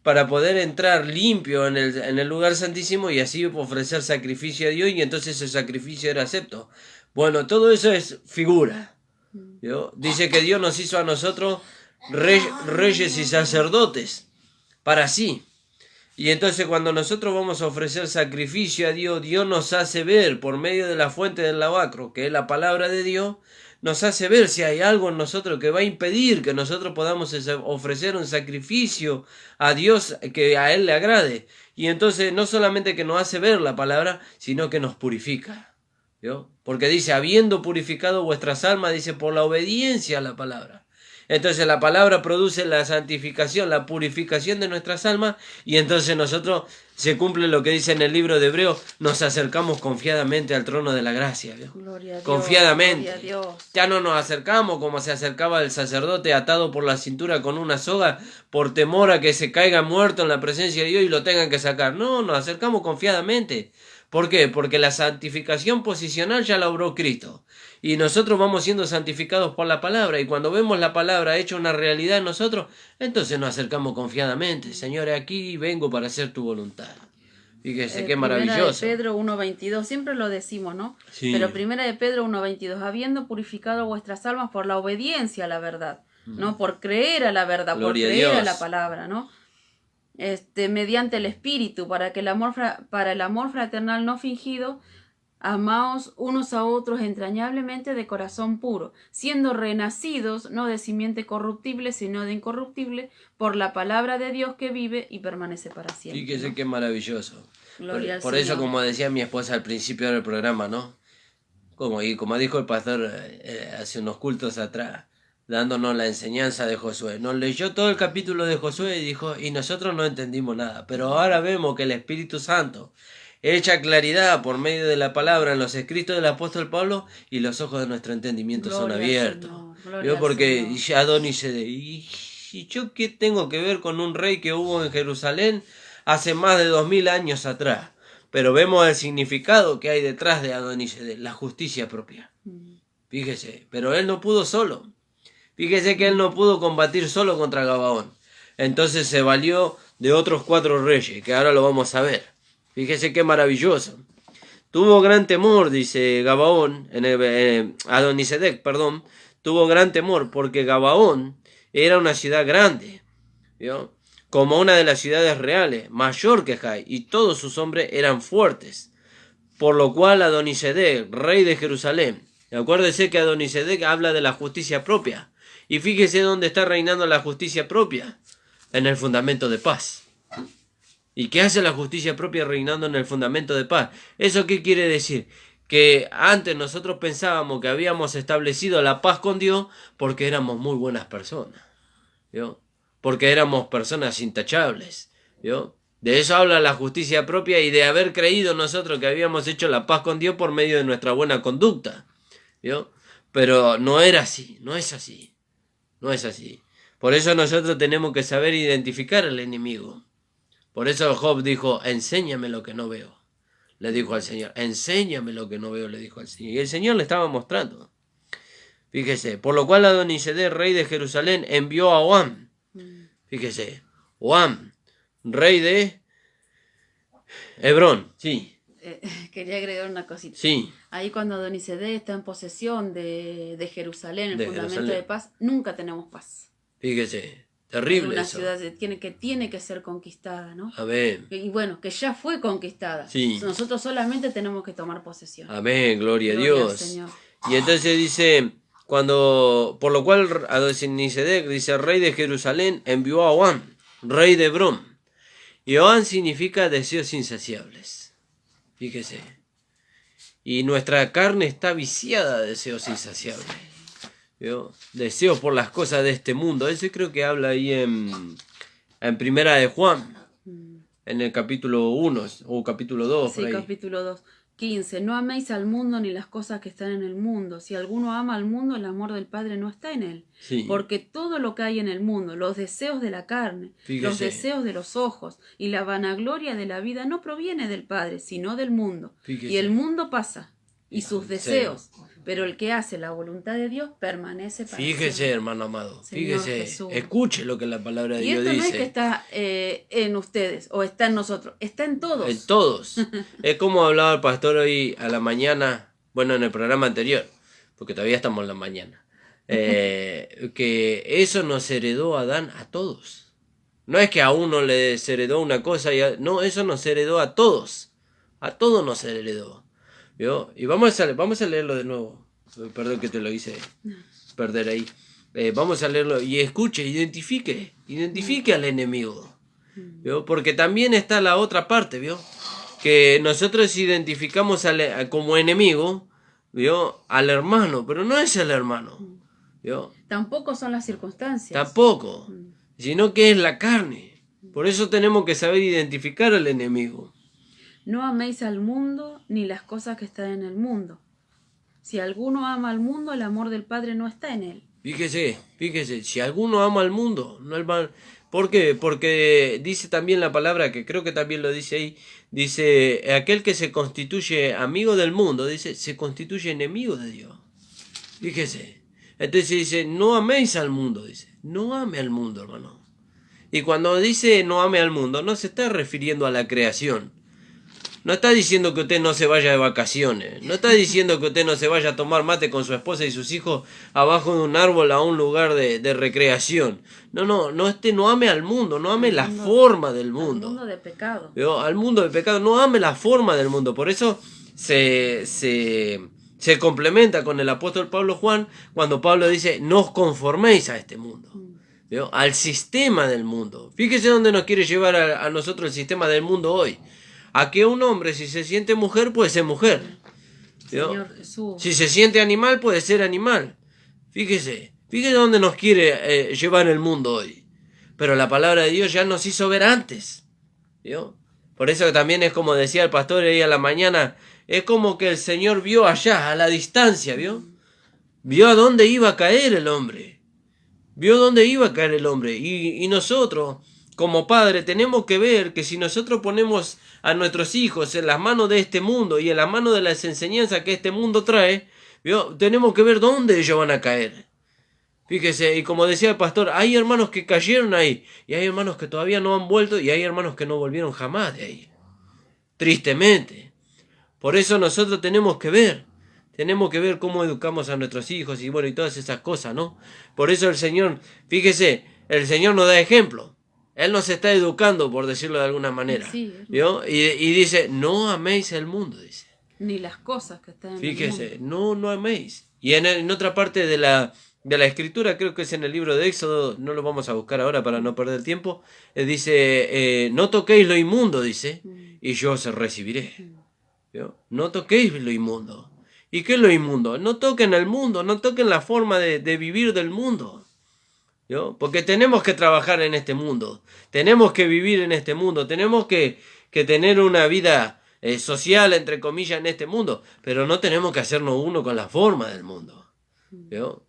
Speaker 1: Para poder entrar limpio en el lugar santísimo y así ofrecer sacrificio a Dios, y entonces el sacrificio era acepto. Bueno, todo eso es figura, ¿vio? Dice que Dios nos hizo a nosotros reyes y sacerdotes para sí. Y entonces cuando nosotros vamos a ofrecer sacrificio a Dios, Dios nos hace ver por medio de la fuente del lavacro, que es la palabra de Dios, nos hace ver si hay algo en nosotros que va a impedir que nosotros podamos ofrecer un sacrificio a Dios que a Él le agrade. Y entonces no solamente que nos hace ver la palabra, sino que nos purifica, ¿vio? Porque dice, habiendo purificado vuestras almas, dice, por la obediencia a la palabra. Entonces la palabra produce la santificación, la purificación de nuestras almas, y entonces nosotros, se cumple lo que dice en el libro de Hebreos, nos acercamos confiadamente al trono de la gracia, ¿vio?
Speaker 2: Gloria a Dios,
Speaker 1: confiadamente.
Speaker 2: gloria a Dios.
Speaker 1: Ya no nos acercamos como se acercaba el sacerdote atado por la cintura con una soga por temor a que se caiga muerto en la presencia de Dios y lo tengan que sacar. No, nos acercamos confiadamente. ¿Por qué? Porque la santificación posicional ya la obró Cristo. Y nosotros vamos siendo santificados por la palabra. Y cuando vemos la palabra hecha una realidad en nosotros, entonces nos acercamos confiadamente. Señor, aquí vengo para hacer tu voluntad. Fíjese qué maravilloso.
Speaker 2: Primera de Pedro 1.22, siempre lo decimos, ¿no?
Speaker 1: Sí.
Speaker 2: Pero Primera de Pedro 1.22, habiendo purificado vuestras almas por la obediencia a la verdad, ¿no? Por creer a la verdad,
Speaker 1: Gloria
Speaker 2: por creer
Speaker 1: a
Speaker 2: a
Speaker 1: Dios.
Speaker 2: la palabra, ¿no? Mediante el Espíritu, para el amor fraternal no fingido, amaos unos a otros entrañablemente de corazón puro, siendo renacidos no de simiente corruptible, sino de incorruptible, por la palabra de Dios que vive y permanece para siempre.
Speaker 1: Fíjese qué maravilloso.
Speaker 2: Gloria al
Speaker 1: Por eso,
Speaker 2: Señor.
Speaker 1: como decía mi esposa al principio del programa, ¿no? Como dijo el pastor hace unos cultos atrás, dándonos la enseñanza de Josué. Nos leyó todo el capítulo de Josué y dijo, y nosotros no entendimos nada. Pero ahora vemos que el Espíritu Santo echa claridad por medio de la palabra en los escritos del apóstol Pablo, y los ojos de nuestro entendimiento son
Speaker 2: Gloria al
Speaker 1: abiertos.
Speaker 2: Señor, gloria
Speaker 1: ¿Vio?
Speaker 2: al
Speaker 1: Porque
Speaker 2: Señor.
Speaker 1: ya Adonisedec, ¿y yo qué tengo que ver con un rey que hubo en Jerusalén hace más de 2000 años atrás? Pero vemos el significado que hay detrás de Adonisedec, la justicia propia. Fíjese, pero él no pudo solo. Fíjese que él no pudo combatir solo contra Gabaón. Entonces se valió de otros 4 reyes, que ahora lo vamos a ver. Fíjese qué maravilloso. Tuvo gran temor, dice Gabaón, Adonisedec, perdón, tuvo gran temor porque Gabaón era una ciudad grande, ¿vio? Como una de las ciudades reales, mayor que Jai, y todos sus hombres eran fuertes. Por lo cual Adonisedec, rey de Jerusalén, acuérdese que Adonisedec habla de la justicia propia. Y fíjese dónde está reinando la justicia propia, en el fundamento de paz. ¿Y qué hace la justicia propia reinando en el fundamento de paz? ¿Eso qué quiere decir? Que antes nosotros pensábamos que habíamos establecido la paz con Dios porque éramos muy buenas personas, ¿vio? Porque éramos personas intachables, ¿vio? De eso habla la justicia propia y de haber creído nosotros que habíamos hecho la paz con Dios por medio de nuestra buena conducta. ¿Vio? Pero no era así, no es así, no es así. Por eso nosotros tenemos que saber identificar al enemigo. Por eso Job dijo, enséñame lo que no veo. Le dijo al Señor, enséñame lo que no veo, le dijo al Señor. Y el Señor le estaba mostrando. Fíjese, por lo cual Adonisedec, rey de Jerusalén, envió a Oam. Fíjese, Oam, rey de Hebrón, sí.
Speaker 2: Quería agregar una cosita.
Speaker 1: Sí.
Speaker 2: Ahí cuando Adonisedec está en posesión de Jerusalén, el
Speaker 1: De
Speaker 2: fundamento
Speaker 1: Jerusalén.
Speaker 2: de paz, nunca tenemos paz.
Speaker 1: Fíjese, terrible
Speaker 2: Una
Speaker 1: eso.
Speaker 2: ciudad tiene que ser conquistada, ¿no?
Speaker 1: Amén.
Speaker 2: Y bueno, que ya fue conquistada.
Speaker 1: Sí.
Speaker 2: Nosotros solamente tenemos que tomar posesión.
Speaker 1: Amén, gloria a
Speaker 2: Gloria al
Speaker 1: Dios.
Speaker 2: Señor.
Speaker 1: Y entonces dice, por lo cual Adonisedec, dice, rey de Jerusalén, envió a Oam, rey de Hebrón. Y Oam significa deseos insaciables. Fíjese. Y nuestra carne está viciada de deseos insaciables. ¿Vio? Deseos por las cosas de este mundo. Eso creo que habla ahí en Primera de Juan, en el capítulo 1 o capítulo 2.
Speaker 2: Sí, capítulo 2. 15. No améis al mundo ni las cosas que están en el mundo. Si alguno ama al mundo, el amor del Padre no está en él.
Speaker 1: Sí.
Speaker 2: Porque todo lo que hay en el mundo, los deseos de la carne,
Speaker 1: Fíjese.
Speaker 2: los deseos de los ojos y la vanagloria de la vida no proviene del Padre, sino del mundo.
Speaker 1: Fíjese.
Speaker 2: Y el mundo pasa, y sus deseos,
Speaker 1: Sí.
Speaker 2: pero el que hace la voluntad de Dios permanece para
Speaker 1: Fíjese,
Speaker 2: siempre.
Speaker 1: hermano amado.
Speaker 2: Señor
Speaker 1: Fíjese.
Speaker 2: Jesús.
Speaker 1: Escuche lo que la palabra de
Speaker 2: Y
Speaker 1: Dios
Speaker 2: esto
Speaker 1: dice.
Speaker 2: no es que está en ustedes o está en nosotros, está en todos.
Speaker 1: En todos. Es como hablaba el pastor hoy a la mañana, bueno, en el programa anterior, porque todavía estamos en la mañana, que eso nos heredó Adán a todos. No es que a uno le heredó una cosa, no, eso nos heredó a todos. A todos nos heredó. ¿Vio? Y vamos a leerlo de nuevo. Perdón que te lo hice perder ahí. Vamos a leerlo y escuche, identifique al enemigo. ¿Vio? Porque también está la otra parte, ¿vio? Que nosotros identificamos como enemigo, ¿vio? Al hermano, pero no es el hermano, ¿vio?
Speaker 2: Tampoco son las circunstancias.
Speaker 1: Tampoco, sino que es la carne. Por eso tenemos que saber identificar al enemigo.
Speaker 2: No améis al mundo ni las cosas que están en el mundo. Si alguno ama al mundo, el amor del Padre no está en él.
Speaker 1: Fíjese, si alguno ama al mundo, no el mal. ¿Por qué? Porque dice también la palabra, que creo que también lo dice ahí, dice, aquel que se constituye amigo del mundo, dice, se constituye enemigo de Dios. Fíjese. Entonces dice, no améis al mundo, dice, no ame al mundo, hermano. Y cuando dice no ame al mundo, no se está refiriendo a la creación. No está diciendo que usted no se vaya de vacaciones. No está diciendo que usted no se vaya a tomar mate con su esposa y sus hijos abajo de un árbol a un lugar de recreación. No ame al mundo, no ame la forma del mundo.
Speaker 2: Al mundo de pecado.
Speaker 1: ¿Vio? Al mundo de pecado, no ame la forma del mundo. Por eso se complementa con el apóstol Pablo Juan cuando Pablo dice, no os conforméis a este mundo. ¿Vio? Al sistema del mundo. Fíjese dónde nos quiere llevar a nosotros el sistema del mundo hoy. A que un hombre, si se siente mujer, puede ser mujer. ¿Vio?
Speaker 2: Señor Jesús.
Speaker 1: Si se siente animal, puede ser animal. Fíjese dónde nos quiere llevar el mundo hoy. Pero la palabra de Dios ya nos hizo ver antes. ¿Vio? Por eso también es como decía el pastor ahí a la mañana, es como que el Señor vio allá, a la distancia, ¿vio? Vio a dónde iba a caer el hombre. Vio dónde iba a caer el hombre. Y nosotros, como padres, tenemos que ver que si nosotros ponemos a nuestros hijos en las manos de este mundo y en las manos de las enseñanzas que este mundo trae, ¿vio? Tenemos que ver dónde ellos van a caer. Fíjese, y como decía el pastor, hay hermanos que cayeron ahí, y hay hermanos que todavía no han vuelto, y hay hermanos que no volvieron jamás de ahí. Tristemente. Por eso nosotros tenemos que ver cómo educamos a nuestros hijos, y bueno, y todas esas cosas, ¿no? Por eso el Señor, fíjese, el Señor nos da ejemplo. Él nos está educando, por decirlo de alguna manera.
Speaker 2: Sí,
Speaker 1: ¿Vio? Y dice, no améis el mundo, dice.
Speaker 2: Ni las cosas que están en el mundo.
Speaker 1: Fíjese, no améis. Y en otra parte de la escritura, creo que es en el libro de Éxodo, no lo vamos a buscar ahora para no perder tiempo, dice, no toquéis lo inmundo, dice, y yo os recibiré. ¿Vio? No toquéis lo inmundo. ¿Y qué es lo inmundo? No toquen el mundo, no toquen la forma de vivir del mundo. ¿Vio? Porque tenemos que trabajar en este mundo, tenemos que vivir en este mundo, tenemos que tener una vida social, entre comillas, en este mundo, pero no tenemos que hacernos uno con la forma del mundo. ¿Vio?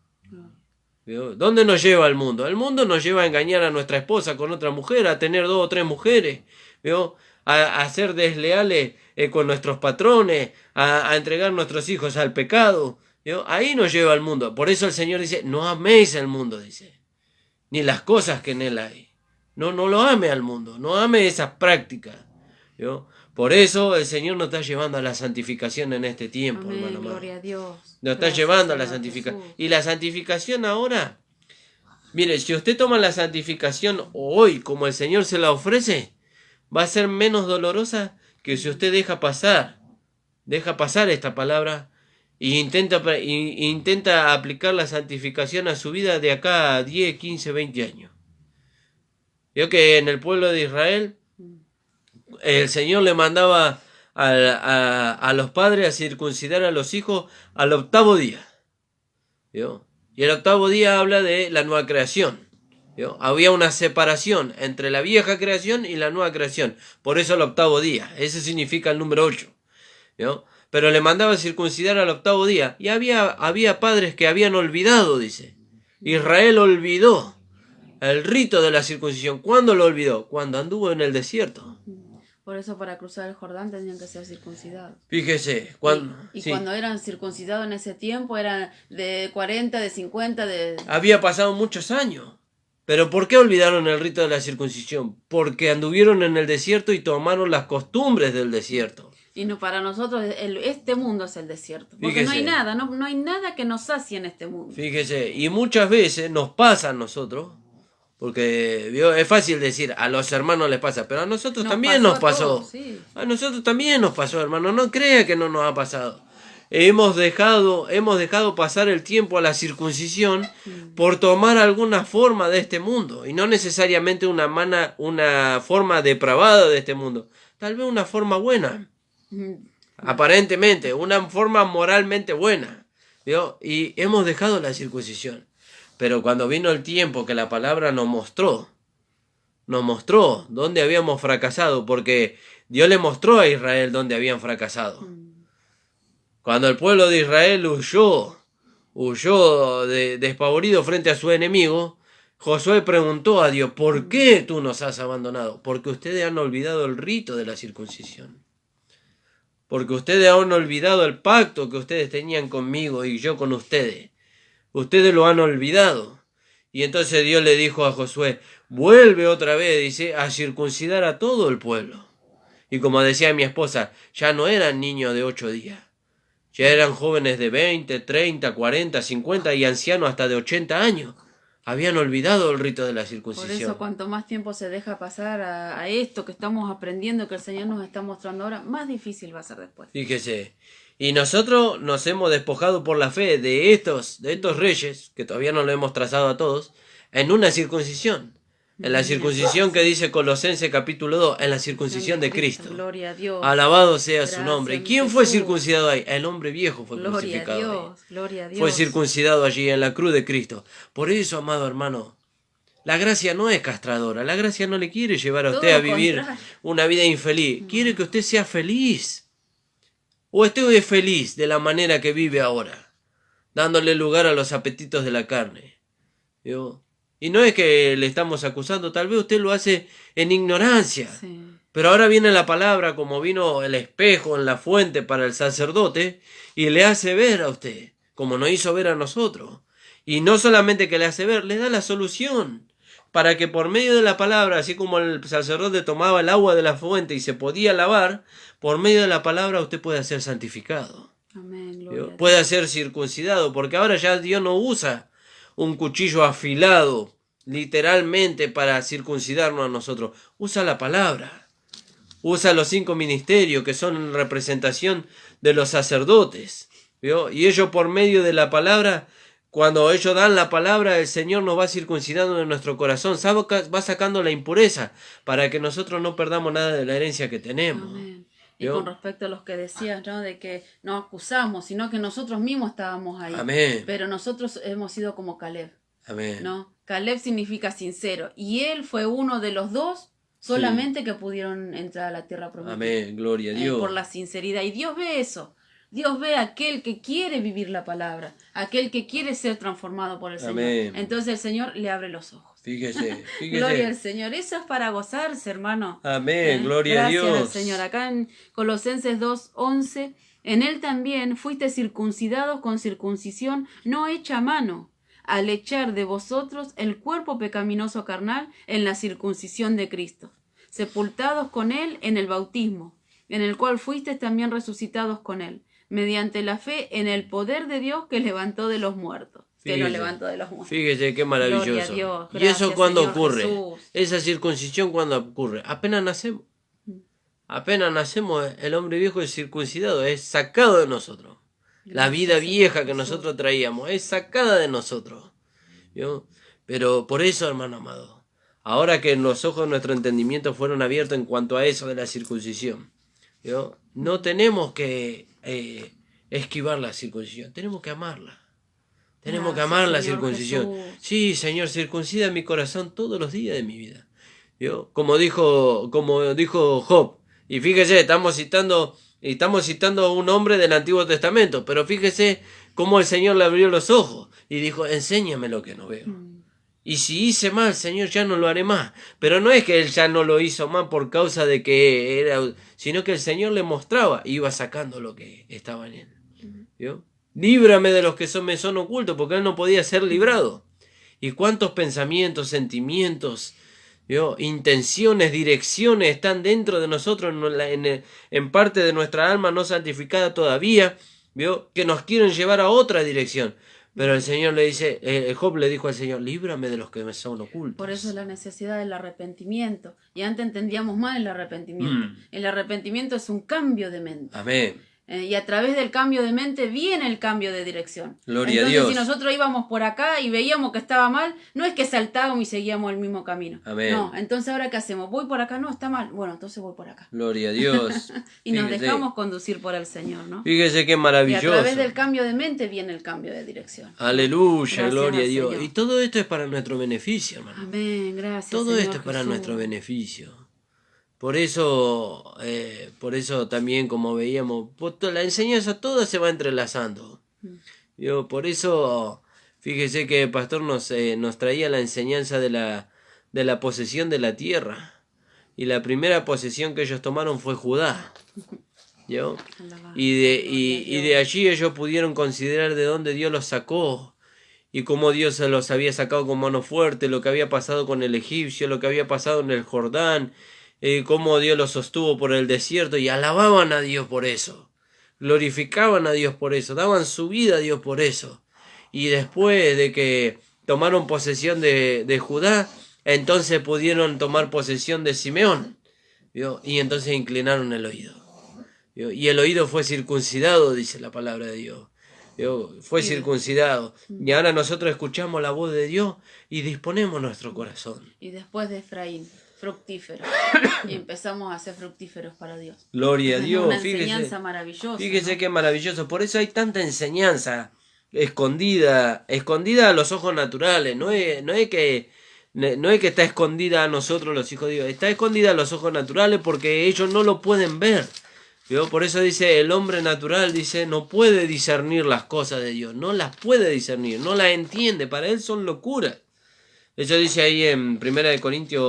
Speaker 1: ¿Vio? ¿Dónde nos lleva el mundo? El mundo nos lleva a engañar a nuestra esposa con otra mujer, a tener 2 o 3 mujeres, ¿vio? A ser desleales con nuestros patrones, a entregar nuestros hijos al pecado. ¿Vio? Ahí nos lleva el mundo. Por eso el Señor dice, no améis el mundo, dice, ni las cosas que en él hay. No lo ame al mundo, no ame esas prácticas. ¿Vio? Por eso el Señor nos está llevando a la santificación en este tiempo,
Speaker 2: Amén,
Speaker 1: hermano.
Speaker 2: gloria a Dios.
Speaker 1: Nos está
Speaker 2: Gracias,
Speaker 1: llevando a la
Speaker 2: Señor
Speaker 1: santificación.
Speaker 2: Jesús.
Speaker 1: Y la santificación ahora, mire, si usted toma la santificación hoy como el Señor se la ofrece, va a ser menos dolorosa que si usted deja pasar esta palabra e intenta aplicar la santificación a su vida de acá a 10, 15, 20 años. Vio que en el pueblo de Israel el Señor le mandaba a los padres a circuncidar a los hijos al 8º día. ¿Vio? Y el 8º día habla de la nueva creación. ¿Vio? Había una separación entre la vieja creación y la nueva creación. Por eso el 8º día. Ese significa el número 8. ¿Vio? Pero le mandaba a circuncidar al 8º día. Y había padres que habían olvidado, dice. Israel olvidó el rito de la circuncisión. ¿Cuándo lo olvidó? Cuando anduvo en el desierto.
Speaker 2: Por eso para cruzar el Jordán tenían que ser circuncidados.
Speaker 1: Fíjese,
Speaker 2: Y
Speaker 1: sí,
Speaker 2: cuando eran circuncidados en ese tiempo eran de 40, de 50, de...
Speaker 1: había pasado muchos años. Pero ¿por qué olvidaron el rito de la circuncisión? Porque anduvieron en el desierto y tomaron las costumbres del desierto.
Speaker 2: Y no, para nosotros este mundo es el desierto. Porque no hay
Speaker 1: Fíjese.
Speaker 2: nada, no hay nada que nos sacie en este mundo.
Speaker 1: Fíjese, y muchas veces nos pasa a nosotros, porque ¿vio? Es fácil decir, a los hermanos les pasa, pero a nosotros también nos
Speaker 2: a
Speaker 1: pasó.
Speaker 2: todos, sí.
Speaker 1: A nosotros también nos pasó, hermano, no crea que no nos ha pasado. Hemos dejado pasar el tiempo a la circuncisión por tomar alguna forma de este mundo, y no necesariamente una forma depravada de este mundo, tal vez una forma buena, aparentemente, una forma moralmente buena, ¿vio? Y hemos dejado la circuncisión. Pero cuando vino el tiempo que la palabra nos mostró dónde habíamos fracasado, porque Dios le mostró a Israel dónde habían fracasado. Cuando el pueblo de Israel huyó despavorido frente a su enemigo, Josué preguntó a Dios, ¿por qué tú nos has abandonado? Porque ustedes han olvidado el rito de la circuncisión. Porque ustedes han olvidado el pacto que ustedes tenían conmigo y yo con ustedes. Ustedes lo han olvidado. Y entonces Dios le dijo a Josué, vuelve otra vez, dice, a circuncidar a todo el pueblo. Y como decía mi esposa, ya no eran niños de 8 días. Ya eran jóvenes de 20, 30, 40, 50 y ancianos hasta de 80 años. Habían olvidado el rito de la circuncisión.
Speaker 2: Por eso, cuanto más tiempo se deja pasar a esto que estamos aprendiendo, que el Señor nos está mostrando ahora, más difícil va a ser después.
Speaker 1: Fíjese. Y nosotros nos hemos despojado por la fe de estos reyes, que todavía no lo hemos trazado a todos, en una circuncisión. En la circuncisión que dice Colosenses capítulo 2, en la circuncisión de Cristo.
Speaker 2: Gloria a Dios.
Speaker 1: Alabado sea su
Speaker 2: Gracias,
Speaker 1: nombre. ¿Y
Speaker 2: mi
Speaker 1: quién fue
Speaker 2: Jesús.
Speaker 1: circuncidado ahí? El hombre viejo fue
Speaker 2: Gloria a
Speaker 1: crucificado
Speaker 2: Dios,
Speaker 1: ahí.
Speaker 2: gloria a Dios.
Speaker 1: Fue circuncidado allí en la cruz de Cristo. Por eso, amado hermano, la gracia no es castradora. La gracia no le quiere llevar a
Speaker 2: Todo
Speaker 1: usted a
Speaker 2: lo
Speaker 1: vivir
Speaker 2: contrario.
Speaker 1: una vida infeliz. Quiere que usted sea feliz. ¿O usted es feliz de la manera que vive ahora? Dándole lugar a los apetitos de la carne. ¿Vio? Y no es que le estamos acusando, tal vez usted lo hace en ignorancia.
Speaker 2: Sí.
Speaker 1: Pero ahora viene la palabra como vino el espejo en la fuente para el sacerdote y le hace ver a usted, como nos hizo ver a nosotros. Y no solamente que le hace ver, le da la solución. Para que por medio de la palabra, así como el sacerdote tomaba el agua de la fuente y se podía lavar, por medio de la palabra usted puede ser santificado.
Speaker 2: Amén, gloria a Dios.
Speaker 1: Puede ser circuncidado, porque ahora ya Dios no usa un cuchillo afilado, literalmente, para circuncidarnos a nosotros. Usa la palabra. Usa los 5 ministerios que son en representación de los sacerdotes. ¿Vio? Y ellos por medio de la palabra, cuando ellos dan la palabra, el Señor nos va circuncidando en nuestro corazón, va sacando la impureza para que nosotros no perdamos nada de la herencia que tenemos.
Speaker 2: Amén. Y
Speaker 1: ¿Vio?
Speaker 2: con respecto a los que decías, ¿no? De que no acusamos, sino que nosotros mismos estábamos ahí.
Speaker 1: Amén.
Speaker 2: Pero nosotros hemos sido como Caleb.
Speaker 1: Amén.
Speaker 2: ¿no? Caleb significa sincero. Y él fue uno de los dos solamente que pudieron entrar a la tierra prometida.
Speaker 1: Amén, gloria a Dios.
Speaker 2: Por la sinceridad. Y Dios ve eso. Dios ve a aquel que quiere vivir la palabra, aquel que quiere ser transformado por el Señor.
Speaker 1: Amén.
Speaker 2: Entonces el Señor le abre los ojos.
Speaker 1: Fíjese.
Speaker 2: Gloria al Señor. Eso es para gozarse, hermano.
Speaker 1: Amén, gloria a Dios.
Speaker 2: Gracias al Señor. Acá en Colosenses 2:11, en él también fuiste circuncidados con circuncisión no hecha a mano, al echar de vosotros el cuerpo pecaminoso carnal en la circuncisión de Cristo, sepultados con él en el bautismo, en el cual fuisteis también resucitados con él, mediante la fe en el poder de Dios que levantó de los muertos. Que lo levantó de los muertos.
Speaker 1: Fíjese qué maravilloso.
Speaker 2: Gloria a Dios.
Speaker 1: ¿Y eso cuándo ocurre?
Speaker 2: Jesús.
Speaker 1: Esa circuncisión cuando ocurre. Apenas nacemos. Apenas nacemos, el hombre viejo es circuncidado, es sacado de nosotros. La vida vieja que nosotros traíamos es sacada de nosotros. ¿Vio? Pero por eso, hermano amado, ahora que los ojos de nuestro entendimiento fueron abiertos en cuanto a eso de la circuncisión, ¿vio? No tenemos que esquivar la circuncisión, tenemos que amarla. Tenemos que amar la circuncisión.
Speaker 2: Jesús.
Speaker 1: Sí, Señor, circuncida mi corazón todos los días de mi vida. ¿Vio? Como dijo Job. Y fíjese, estamos citando a un hombre del Antiguo Testamento, pero fíjese cómo el Señor le abrió los ojos y dijo, enséñame lo que no veo. Y si hice mal, Señor, ya no lo haré más. Pero no es que él ya no lo hizo más por causa de que era, sino que el Señor le mostraba y iba sacando lo que estaba en él. ¿Vio? Líbrame de los que me son ocultos, porque él no podía ser librado. Y cuántos pensamientos, sentimientos, ¿vio? Intenciones, direcciones están dentro de nosotros, en parte de nuestra alma no santificada todavía, ¿vio? Que nos quieren llevar a otra dirección. Pero el Señor le dice, Job le dijo al Señor, líbrame de los que me son ocultos.
Speaker 2: Por eso es la necesidad del arrepentimiento. Y antes entendíamos mal el arrepentimiento. El arrepentimiento es un cambio de mente.
Speaker 1: Amén.
Speaker 2: Y a través del cambio de mente viene el cambio de dirección.
Speaker 1: Gloria a
Speaker 2: Entonces,
Speaker 1: Dios.
Speaker 2: si nosotros íbamos por acá y veíamos que estaba mal, no es que saltábamos y seguíamos el mismo camino.
Speaker 1: Amén.
Speaker 2: No, entonces ahora ¿qué hacemos? Voy por acá, no, está mal. Bueno, entonces voy por acá.
Speaker 1: Gloria a Dios.
Speaker 2: Y nos dejamos conducir por el Señor, ¿no?
Speaker 1: Fíjese qué maravilloso.
Speaker 2: Y a través del cambio de mente viene el cambio de dirección.
Speaker 1: Aleluya,
Speaker 2: Gracias
Speaker 1: gloria a
Speaker 2: al
Speaker 1: Dios.
Speaker 2: Señor.
Speaker 1: Y todo esto es para nuestro beneficio, hermano.
Speaker 2: Amén, gracias.
Speaker 1: Todo
Speaker 2: Señor
Speaker 1: esto es para
Speaker 2: Jesús.
Speaker 1: nuestro beneficio. Por eso también, como veíamos, la enseñanza toda se va entrelazando. Por eso, fíjese que el pastor nos traía la enseñanza de la posesión de la tierra. Y la primera posesión que ellos tomaron fue Judá. ¿Yo? Y de allí ellos pudieron considerar de dónde Dios los sacó. Y cómo Dios se los había sacado con mano fuerte, lo que había pasado con el egipcio, lo que había pasado en el Jordán. Cómo Dios los sostuvo por el desierto y alababan a Dios por eso, glorificaban a Dios por eso, daban su vida a Dios por eso. Y después de que tomaron posesión de Judá, entonces pudieron tomar posesión de Simeón, ¿vio? Y entonces inclinaron el oído, ¿vio? Y el oído fue circuncidado, dice la palabra de Dios, ¿vio? Fue circuncidado. Y ahora nosotros escuchamos la voz de Dios y disponemos nuestro corazón.
Speaker 2: Y después de Efraín, fructíferos. Y empezamos a ser fructíferos para Dios.
Speaker 1: Gloria a Dios.
Speaker 2: Una enseñanza maravillosa.
Speaker 1: Fíjese
Speaker 2: ¿no?
Speaker 1: qué maravilloso. Por eso hay tanta enseñanza escondida a los ojos naturales. No es que está escondida a nosotros los hijos de Dios. Está escondida a los ojos naturales porque ellos no lo pueden ver. ¿Vio? Por eso dice, el hombre natural dice, no puede discernir las cosas de Dios. No las puede discernir, no las entiende. Para él son locuras. Eso dice ahí en 1 Corintios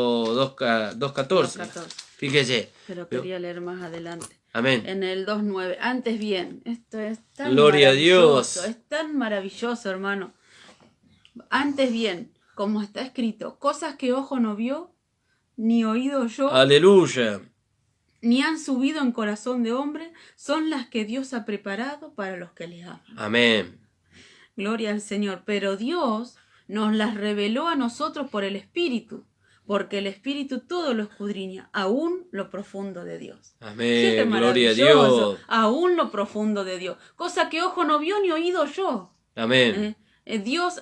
Speaker 1: 2:14. Fíjese.
Speaker 2: Pero quería leer más adelante.
Speaker 1: Amén.
Speaker 2: En el 2:9. Antes bien, esto es tan
Speaker 1: Gloria a
Speaker 2: maravilloso.
Speaker 1: Dios.
Speaker 2: Es tan maravilloso, hermano. Antes bien, como está escrito, cosas que ojo no vio, ni oído yo,
Speaker 1: Aleluya.
Speaker 2: ni han subido en corazón de hombre, son las que Dios ha preparado para los que les aman.
Speaker 1: Amén.
Speaker 2: Gloria al Señor. Pero Dios nos las reveló a nosotros por el Espíritu, porque el Espíritu todo lo escudriña, aún lo profundo de Dios.
Speaker 1: Amén.
Speaker 2: Qué
Speaker 1: Gloria a
Speaker 2: maravilloso,
Speaker 1: Dios.
Speaker 2: aún lo profundo de Dios, cosa que ojo no vio ni oído yo.
Speaker 1: Amén.
Speaker 2: Dios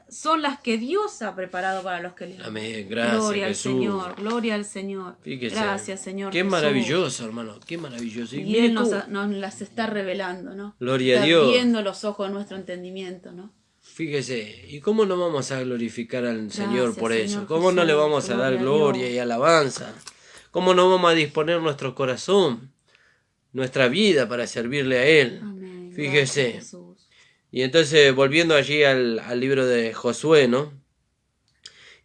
Speaker 2: son las que Dios ha preparado para los que le aman.
Speaker 1: Amén. Gracias,
Speaker 2: Gloria
Speaker 1: Jesús.
Speaker 2: al Señor, gloria al Señor.
Speaker 1: Fíjese.
Speaker 2: Gracias, Señor.
Speaker 1: Qué
Speaker 2: Jesús.
Speaker 1: maravilloso, hermano. Qué maravilloso.
Speaker 2: Y
Speaker 1: mire
Speaker 2: Él
Speaker 1: cómo-
Speaker 2: nos las está revelando, ¿no?
Speaker 1: Gloria a
Speaker 2: Está
Speaker 1: Dios.
Speaker 2: abriendo los ojos de nuestro entendimiento, ¿no?
Speaker 1: fíjese, ¿y cómo no vamos a glorificar al Señor
Speaker 2: Gracias,
Speaker 1: por eso?
Speaker 2: Señor
Speaker 1: ¿Cómo no le
Speaker 2: Jesús,
Speaker 1: vamos a dar
Speaker 2: gloria a
Speaker 1: gloria
Speaker 2: Dios.
Speaker 1: y alabanza? ¿Cómo no vamos a disponer nuestro corazón, nuestra vida para servirle a Él?
Speaker 2: Amén. Gracias,
Speaker 1: Fíjese.
Speaker 2: Jesús.
Speaker 1: Y entonces, volviendo allí al libro de Josué, ¿no?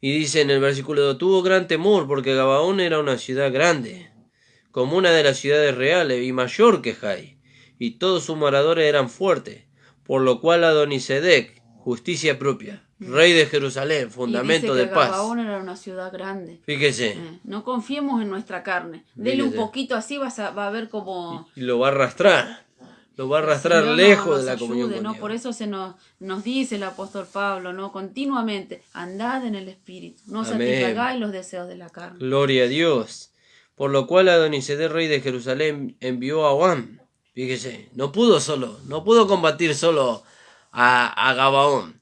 Speaker 1: Y dice en el versículo 2, tuvo gran temor porque Gabaón era una ciudad grande, como una de las ciudades reales y mayor que Jai, y todos sus moradores eran fuertes, por lo cual Adonisedec, justicia propia, rey de Jerusalén, fundamento
Speaker 2: Y
Speaker 1: de
Speaker 2: dice que
Speaker 1: paz.
Speaker 2: Gabaón era una ciudad grande.
Speaker 1: Fíjese,
Speaker 2: No confiemos en nuestra carne. Dele un
Speaker 1: Fíjese.
Speaker 2: poquito así, va a ver como...
Speaker 1: y lo va a arrastrar, lo va a
Speaker 2: que el
Speaker 1: arrastrar
Speaker 2: Señor
Speaker 1: lejos
Speaker 2: nos
Speaker 1: de la comunión
Speaker 2: ayude,
Speaker 1: con
Speaker 2: ¿no?
Speaker 1: Dios.
Speaker 2: Por eso nos dice el apóstol Pablo, ¿no? Continuamente, andad en el Espíritu, no
Speaker 1: Amén.
Speaker 2: satisfagáis los deseos de la carne.
Speaker 1: Gloria a Dios. Por lo cual Adonisedec, rey de Jerusalén, envió a Juan. Fíjese, no pudo combatir solo a Gabaón.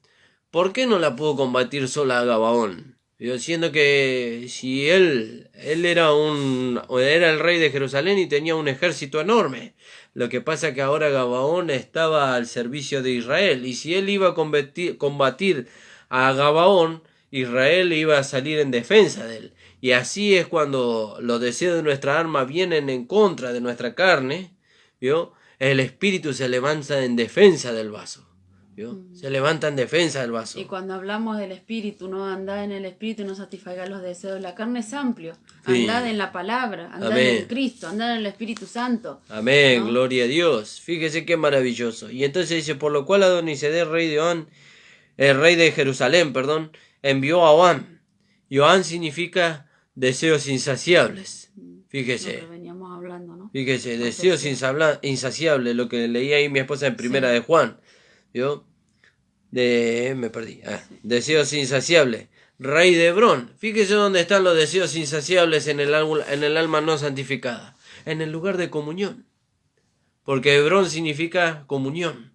Speaker 1: ¿Por qué no la pudo combatir sola a Gabaón? Yo siendo que si él era el rey de Jerusalén y tenía un ejército enorme. Lo que pasa es que ahora Gabaón estaba al servicio de Israel. Y si él iba a combatir a Gabaón, Israel iba a salir en defensa de él. Y así es cuando los deseos de nuestra alma vienen en contra de nuestra carne, ¿vio? El espíritu se levanta en defensa del vaso, ¿vio? Se levanta en defensa del vaso.
Speaker 2: Y cuando hablamos del Espíritu, no andad en el Espíritu y no satisfagáis los deseos de la carne, es amplio.
Speaker 1: Sí.
Speaker 2: Andad en la palabra, andad
Speaker 1: Amén.
Speaker 2: en Cristo, andad en el Espíritu Santo.
Speaker 1: Amén,
Speaker 2: ¿no?
Speaker 1: gloria a Dios. Fíjese qué maravilloso. Y entonces dice, por lo cual Adonisedec, rey de Jerusalén, envió a Joán. Joán significa deseos insaciables. Fíjese.
Speaker 2: Lo que veníamos hablando, ¿no?
Speaker 1: Fíjese, deseos insaciables, lo que leía ahí mi esposa en primera de Juan. ¿Vio? Me perdí. Deseos insaciables. Rey de Hebrón. Fíjese dónde están los deseos insaciables en el alma no santificada. En el lugar de comunión. Porque Hebrón significa comunión.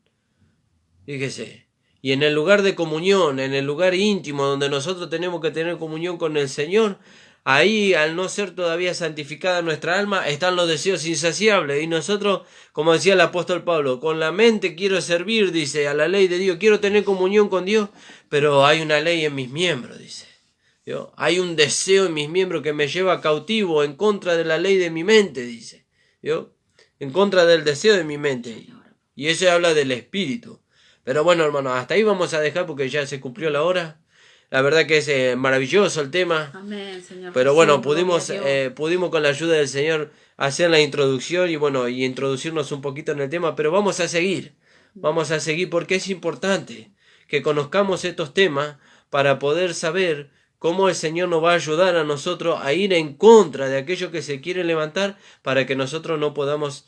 Speaker 1: Fíjese. Y en el lugar de comunión, en el lugar íntimo donde nosotros tenemos que tener comunión con el Señor, ahí, al no ser todavía santificada nuestra alma, están los deseos insaciables. Y nosotros, como decía el apóstol Pablo, con la mente quiero servir, dice, a la ley de Dios. Quiero tener comunión con Dios, pero hay una ley en mis miembros, dice. ¿Vio? Hay un deseo en mis miembros que me lleva cautivo en contra de la ley de mi mente, dice. ¿Vio? En contra del deseo de mi mente. Y eso habla del espíritu. Pero bueno, hermanos, hasta ahí vamos a dejar porque ya se cumplió la hora. La verdad que es maravilloso el tema.
Speaker 2: Amén, Señor.
Speaker 1: Pero
Speaker 2: Jesús,
Speaker 1: bueno,
Speaker 2: gloria a Dios.
Speaker 1: pudimos con la ayuda del Señor hacer la introducción y introducirnos un poquito en el tema, pero vamos a seguir porque es importante que conozcamos estos temas para poder saber cómo el Señor nos va a ayudar a nosotros a ir en contra de aquello que se quiere levantar para que nosotros no podamos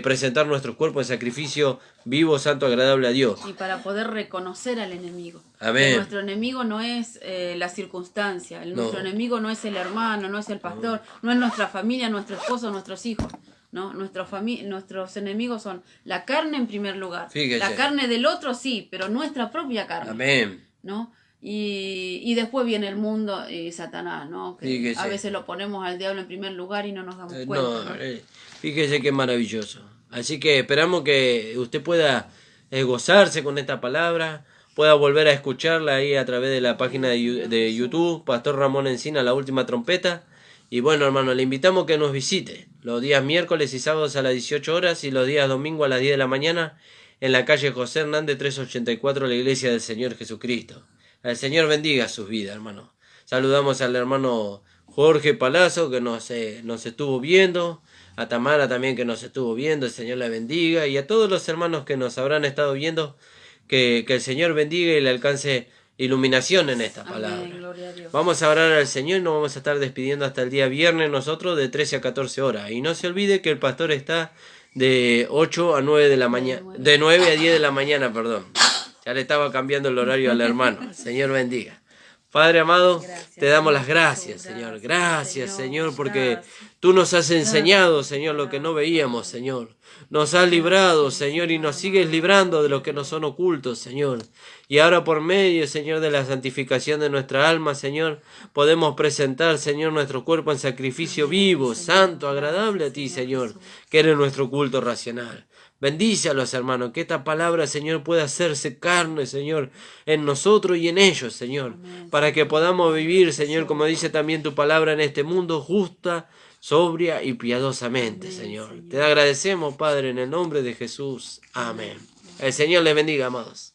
Speaker 1: presentar nuestro cuerpo en sacrificio vivo, santo, agradable a Dios.
Speaker 2: Y para poder reconocer al enemigo.
Speaker 1: Amén.
Speaker 2: Que nuestro enemigo no es la circunstancia, nuestro enemigo no es el hermano, no es el pastor, no es nuestra familia, nuestro esposo, nuestros hijos. ¿No? Nuestros enemigos son la carne en primer lugar.
Speaker 1: Fíjese.
Speaker 2: La carne del otro sí, pero nuestra propia carne.
Speaker 1: Amén.
Speaker 2: ¿No? Y después viene el mundo y Satanás, ¿no? Que
Speaker 1: Fíjese.
Speaker 2: a veces lo ponemos al diablo en primer lugar y no nos damos cuenta. ¿no?
Speaker 1: Fíjese qué maravilloso. Así que esperamos que usted pueda gozarse con esta palabra, pueda volver a escucharla ahí a través de la página de YouTube, Pastor Ramón Encina, La Última Trompeta. Y bueno, hermano, le invitamos que nos visite los días miércoles y sábados a las 18 horas y los días domingo a las 10 de la mañana en la calle José Hernández 384, la Iglesia del Señor Jesucristo. El Señor bendiga sus vidas, hermano. Saludamos al hermano Jorge Palazzo que nos estuvo viendo, a Tamara también que nos estuvo viendo, el Señor la bendiga, y a todos los hermanos que nos habrán estado viendo, que el Señor bendiga y le alcance iluminación en esta palabra.
Speaker 2: Amén, gloria a Dios.
Speaker 1: Vamos a orar al Señor y nos vamos a estar despidiendo hasta el día viernes nosotros de 13 a 14 horas. Y no se olvide que el pastor está de 8 a 9 de la mañana, de 9 a 10 de la mañana, perdón. Ya le estaba cambiando el horario al hermano. El Señor bendiga. Padre amado,
Speaker 2: Gracias,
Speaker 1: te damos las
Speaker 2: Jesús.
Speaker 1: gracias, Señor. Gracias, Señor, porque
Speaker 2: Gracias.
Speaker 1: tú nos has enseñado, Señor, lo que no veíamos, Señor. Nos has librado, Señor, y nos sigues librando de lo que nos son ocultos, Señor. Y ahora por medio, Señor, de la santificación de nuestra alma, Señor, podemos presentar, Señor, nuestro cuerpo en sacrificio vivo, santo, agradable a ti, Señor, que eres nuestro culto racional. Bendice a los hermanos, que esta palabra, Señor, pueda hacerse carne, Señor, en nosotros y en ellos, Señor,
Speaker 2: Amén,
Speaker 1: para que podamos vivir, Señor, como dice también tu palabra, en este mundo justa, sobria y piadosamente,
Speaker 2: Amén,
Speaker 1: Señor.
Speaker 2: Señor.
Speaker 1: Te agradecemos, Padre, en el nombre de Jesús. Amén. El Señor les bendiga, amados.